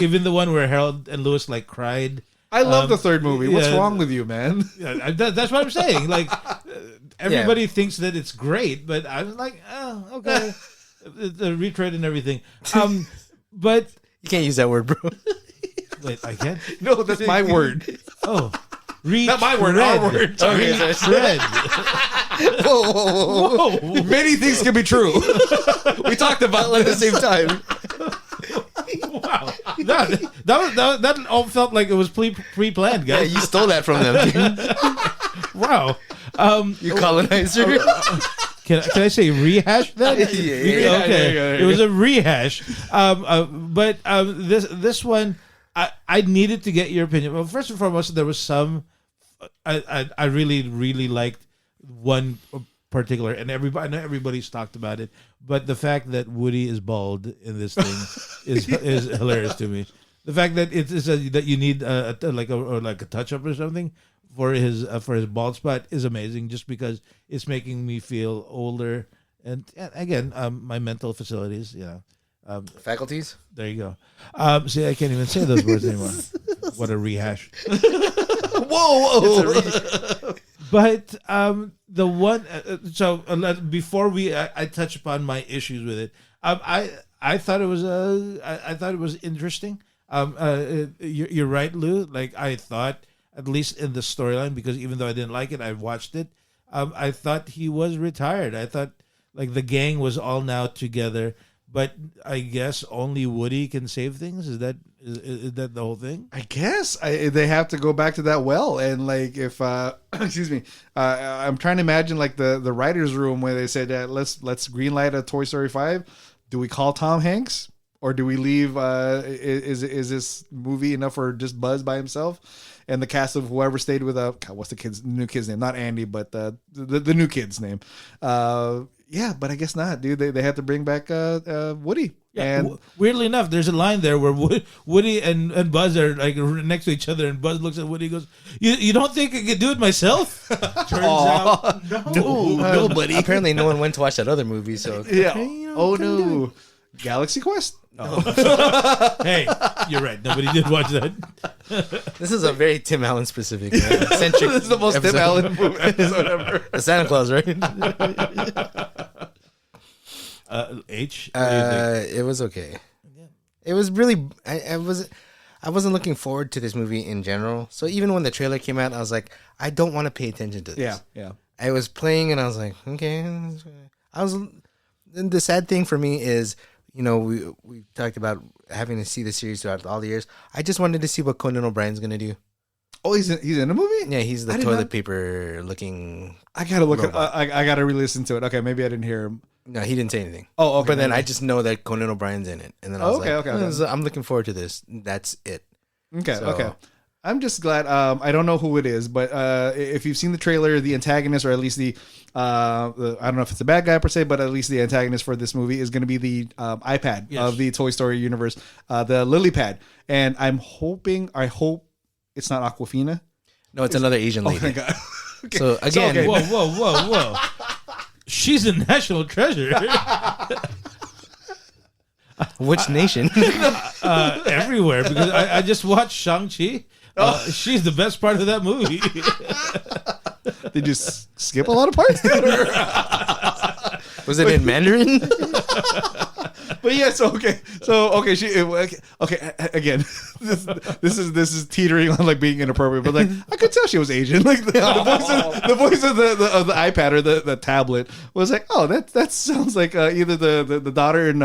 Even the one where Harold and Lewis like cried. I love the 3rd movie. What's wrong with you, man? Yeah, that's what I'm saying. Like everybody thinks that it's great, but I was like, oh, okay, the retread and everything. But you can't use that word, bro. Wait, I can't. No, that's my word. Oh, Not my word, our word. Okay, Retread. whoa. Many things can be true. We talked about At the this. same time. Wow. That all felt like it was pre-planned, Yeah, guys. you stole that from them, dude. Wow. You colonizer. Can I say rehash then? Yeah. Okay. Yeah. It was a rehash. But this one, I needed to get your opinion. Well, first and foremost, there was some. I really liked one particular, and I know everybody's talked about it, but the fact that Woody is bald in this thing is hilarious to me. The fact that that you need like a touch up or something for his bald spot is amazing, just because it's making me feel older, and again, my mental facilities, Faculties. there you go. See, I can't even say those words anymore. What a rehash. Whoa. But the one, before I touch upon my issues with it, I thought it was I thought it was interesting. You're right, Lou. Like, I thought, at least in the storyline, because even though I didn't like it, I watched it. I thought he was retired. I thought like the gang was all now together, but I guess only Woody can save things. Is that the whole thing? I guess they have to go back to that well, and like if excuse me, I'm trying to imagine like the writers' room where they said let's greenlight a Toy Story 5. Do we call Tom Hanks, or do we leave? Is this movie enough for just Buzz by himself? And the cast of whoever stayed with what's the new kid's name? Not Andy, but the new kid's name. Yeah, but I guess not, dude. They had to bring back Woody. Yeah, And weirdly enough, there's a line there where Woody and Buzz are like next to each other, and Buzz looks at Woody and goes, "You don't think I could do it myself?" Turns out, no, buddy. Apparently, no one went to watch that other movie. So Yeah. You know, Oh couldn't do no. Galaxy Quest? Hey, you're right. Nobody did watch that. this is a very Tim Allen specific, centric. This is the most Tim episode. Allen movie episode ever. The Santa Claus, right? H. It was okay. It was really. I wasn't looking forward to this movie in general. So even when the trailer came out, I was like, I don't want to pay attention to this. Yeah. I was playing and I was like, okay. And the sad thing for me is, we talked about having to see the series throughout all the years. I just wanted to see what Conan O'Brien's gonna do. Oh, he's in a movie? Yeah, he's the I did toilet not- paper looking. I gotta look at. Robot. I gotta re-listen to it. Okay, maybe I didn't hear him. No, he didn't say anything. Oh, okay. But then I just know that Conan O'Brien's in it, and then I was Okay. I'm looking forward to this. That's it. Okay, So- okay. I'm just glad. I don't know who it is, but if you've seen the trailer, the antagonist, or at least I don't know if it's a bad guy per se, but at least the antagonist for this movie is going to be the iPad Yes. of the Toy Story universe, the Lily Pad. And I hope it's not Aquafina. No, it's another Asian Oh lady. my god. Okay. So again, okay. Whoa! She's a national treasure. which nation? Everywhere, because I just watched Shang-Chi. She's the best part of that movie. Did you skip a lot of parts? Was it in Mandarin? But yeah, okay. Again, this is teetering on like being inappropriate, but like I could tell she was Asian. Like the voice of the iPad or the tablet was like, oh, that sounds like either the daughter in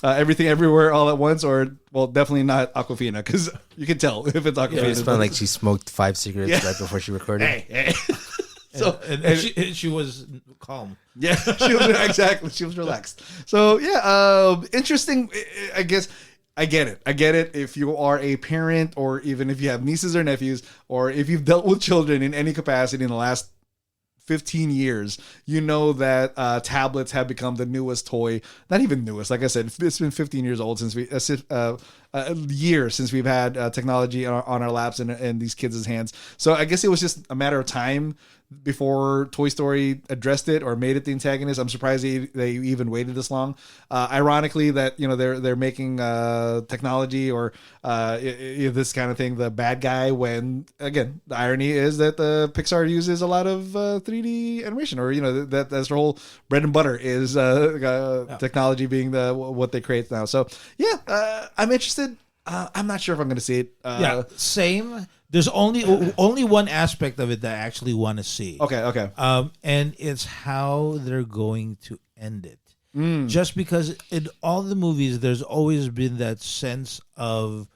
Everything Everywhere All at Once, or well, definitely not Aquafina, because you can tell if it's Aquafina. It felt like she smoked 5 cigarettes right before she recorded. Hey. So and she was calm. yeah, she was exactly. She was relaxed. So yeah, interesting. I guess I get it. If you are a parent, or even if you have nieces or nephews, or if you've dealt with children in any capacity in the last 15 years, you know that tablets have become the newest toy. Not even newest. Like I said, it's been 15 years old since years since we've had technology on our laps and in these kids' hands. So I guess it was just a matter of time before Toy Story addressed it or made it the antagonist. I'm surprised they even waited this long. Ironically, that they're making technology or this kind of thing the bad guy, when again the irony is that the Pixar uses a lot of 3D animation, or that's their whole bread and butter is technology being what they create now. So yeah, I'm interested. I'm not sure if I'm going to see it. Yeah, same. There's only one aspect of it that I actually want to see. Okay. And it's how they're going to end it. Mm. Just because in all the movies, there's always been that sense of,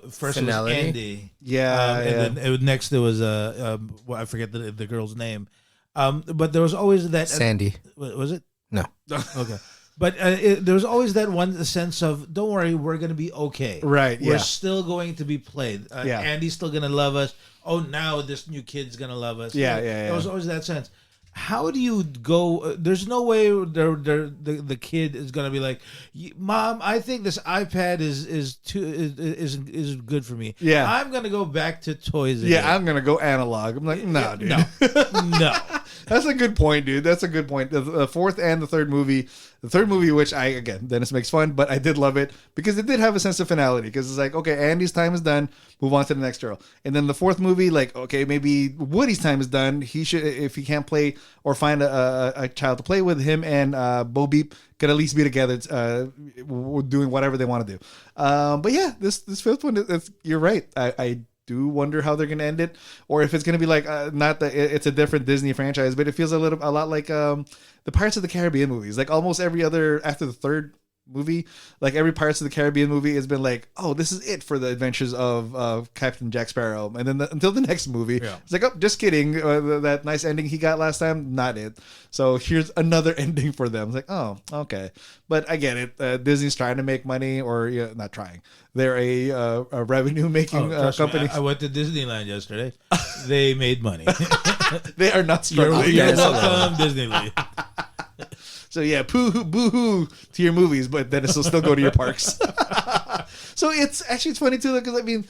first Finality? it was Andy, Yeah, and then next there was I forget the girl's name, but there was always that Sandy. Was it? No. Okay. But there was always that one sense of, don't worry, we're going to be okay. Right, We're yeah. still going to be played. Yeah. Andy's still going to love us. Oh, now this new kid's going to love us. Yeah. There was always that sense. How do you go? There's no way the kid is going to be like, Mom, I think this iPad is good for me. Yeah. I'm going to go back to toys again. Yeah, I'm gonna go analog. I'm like, no, dude. No. That's a good point, dude. That's a good point. The fourth and the third movie, which Dennis makes fun, but I did love it because it did have a sense of finality. Because it's like, okay, Andy's time is done. Move on to the next girl. And then the fourth movie, like, okay, maybe Woody's time is done. He should, if he can't play or find a child to play with, him and Bo Beep could at least be together, doing whatever they want to do. But yeah, this fifth one, you're right. I do wonder how they're going to end it, or if it's going to be like not that it's a different Disney franchise, but it feels a lot like the Pirates of the Caribbean movies. Like almost every other after the third movie, like every Pirates of the Caribbean movie has been like, oh, this is it for the adventures of Captain Jack Sparrow, and then until the next movie, it's like, oh, just kidding, that nice ending he got last time, not it. So here's another ending for them. It's like, oh, okay, but I get it. Disney's trying to make money, or not trying. They're a revenue making company. I went to Disneyland yesterday. They made money. They are not struggling. You're welcome, Disneyland. So yeah, boo-hoo to your movies, but then it'll still go to your parks. So it's funny too, because I mean,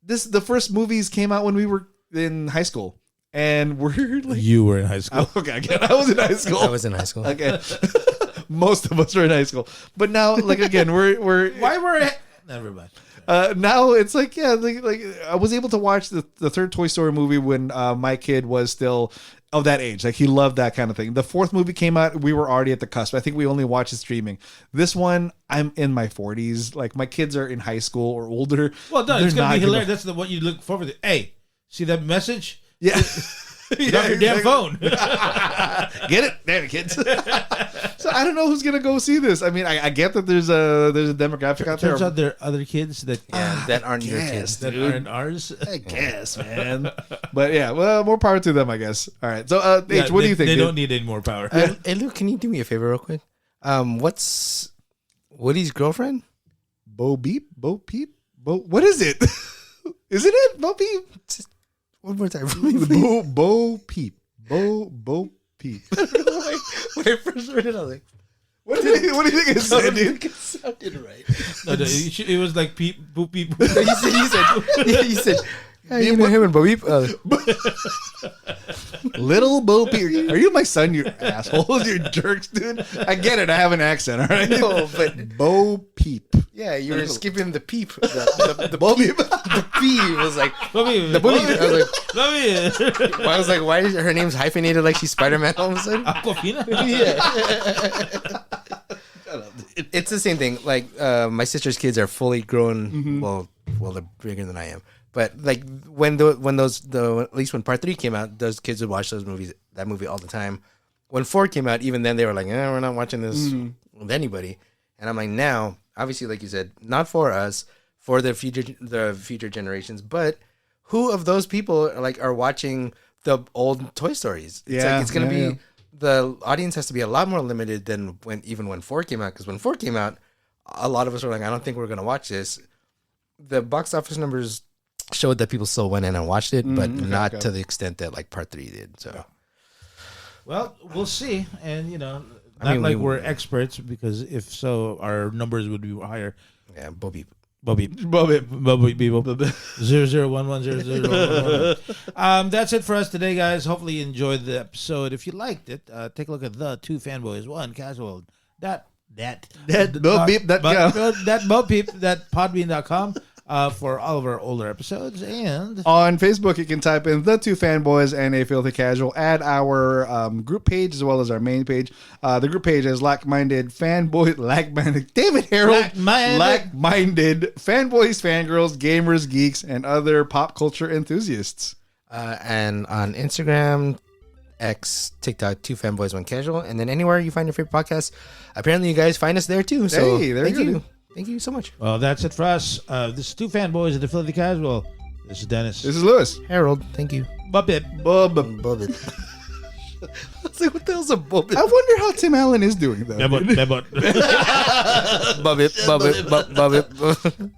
the first movies came out when we were in high school, and we're like, you were in high school. Okay, again, I was in high school. I was in high school. Okay, most of us were in high school, but now, like again, we're Why were never mind. now it's like, yeah, like I was able to watch the third Toy Story movie when my kid was still of that age. Like he loved that kind of thing. The fourth movie came out, we were already at the cusp. I think we only watched it streaming. This one, I'm in my 40s. Like my kids are in high school or older. Well, no, They're it's gonna not be hilarious. That's what you look forward to. Hey, see that message? Yeah. Get off your damn phone. Get it? Damn it, kids. So I don't know who's gonna go see this. I mean, I get that there's a demographic out there. Turns out there are other kids that that aren't your kids. that aren't ours. I guess, man. But yeah, well, more power to them, I guess. All right. So, H, what do you think? They dude? don't need any more power. Hey, Luke, can you do me a favor real quick? What's Woody's girlfriend? Bo Beep? Bo Peep? What is it? Isn't it Bo Peep? One more time. Bo Peep. Bo Peep. When I first heard it, I was like, What do you think it said, dude? it sounded right. No, it was like peep, boop, beep. Boop. He said, yeah, you know him and Boop. Little Bo Peep. Are you my son, you assholes? You jerks, dude. I get it. I have an accent, all right? No, but Bo Peep. yeah, you were skipping the peep. The Bo Peep. The P was like Bobby, the Boop. Bobby. I was like, why is her name's hyphenated like she's Spider-Man all of a sudden? Aquafina? Yeah. It's the same thing. Like my sister's kids are fully grown. Mm-hmm. Well, they're bigger than I am. But like when those at least when part 3 came out, those kids would watch that movie all the time. When 4 came out, even then they were like, we're not watching this with anybody. And I'm like, now, obviously, like you said, not for us, for the future generations, but who of those people are watching the old Toy Stories? It's gonna be the audience has to be a lot more limited than when 4 came out. Because when 4 came out, a lot of us were like, I don't think we're gonna watch this. The box office numbers showed that people still went in and watched it, but not to the extent that like part 3 did. So, Well, we'll see. And, we're experts, because if so, our numbers would be higher. yeah, Bobby. Bobby. 001100011. That's it for us today, guys. Hopefully you enjoyed the episode. If you liked it, take a look at the two fanboys, one casual, that Bo Peep.com. that Bo Peep, that podbean.com. for all of our older episodes. And on Facebook, you can type in The Two Fanboys and a Filthy Casual. Add our group page as well as our main page. The group page is like-minded fanboys, David Harold, like-minded fanboys, fangirls, gamers, geeks, and other pop culture enthusiasts. And on Instagram, X, TikTok, Two Fanboys, One Casual, and then anywhere you find your favorite podcast. Apparently, you guys find us there too. So Hey, there thank you go. you. Thank you so much. well, that's it for us. This is Two Fanboys of the Filthy Casual. This is Dennis. This is Lewis. Harold, thank you. Bubbit. Bub. Love it. I was like, what the hell's a bub? I wonder how Tim Allen is doing, though. Bebot. Bub it.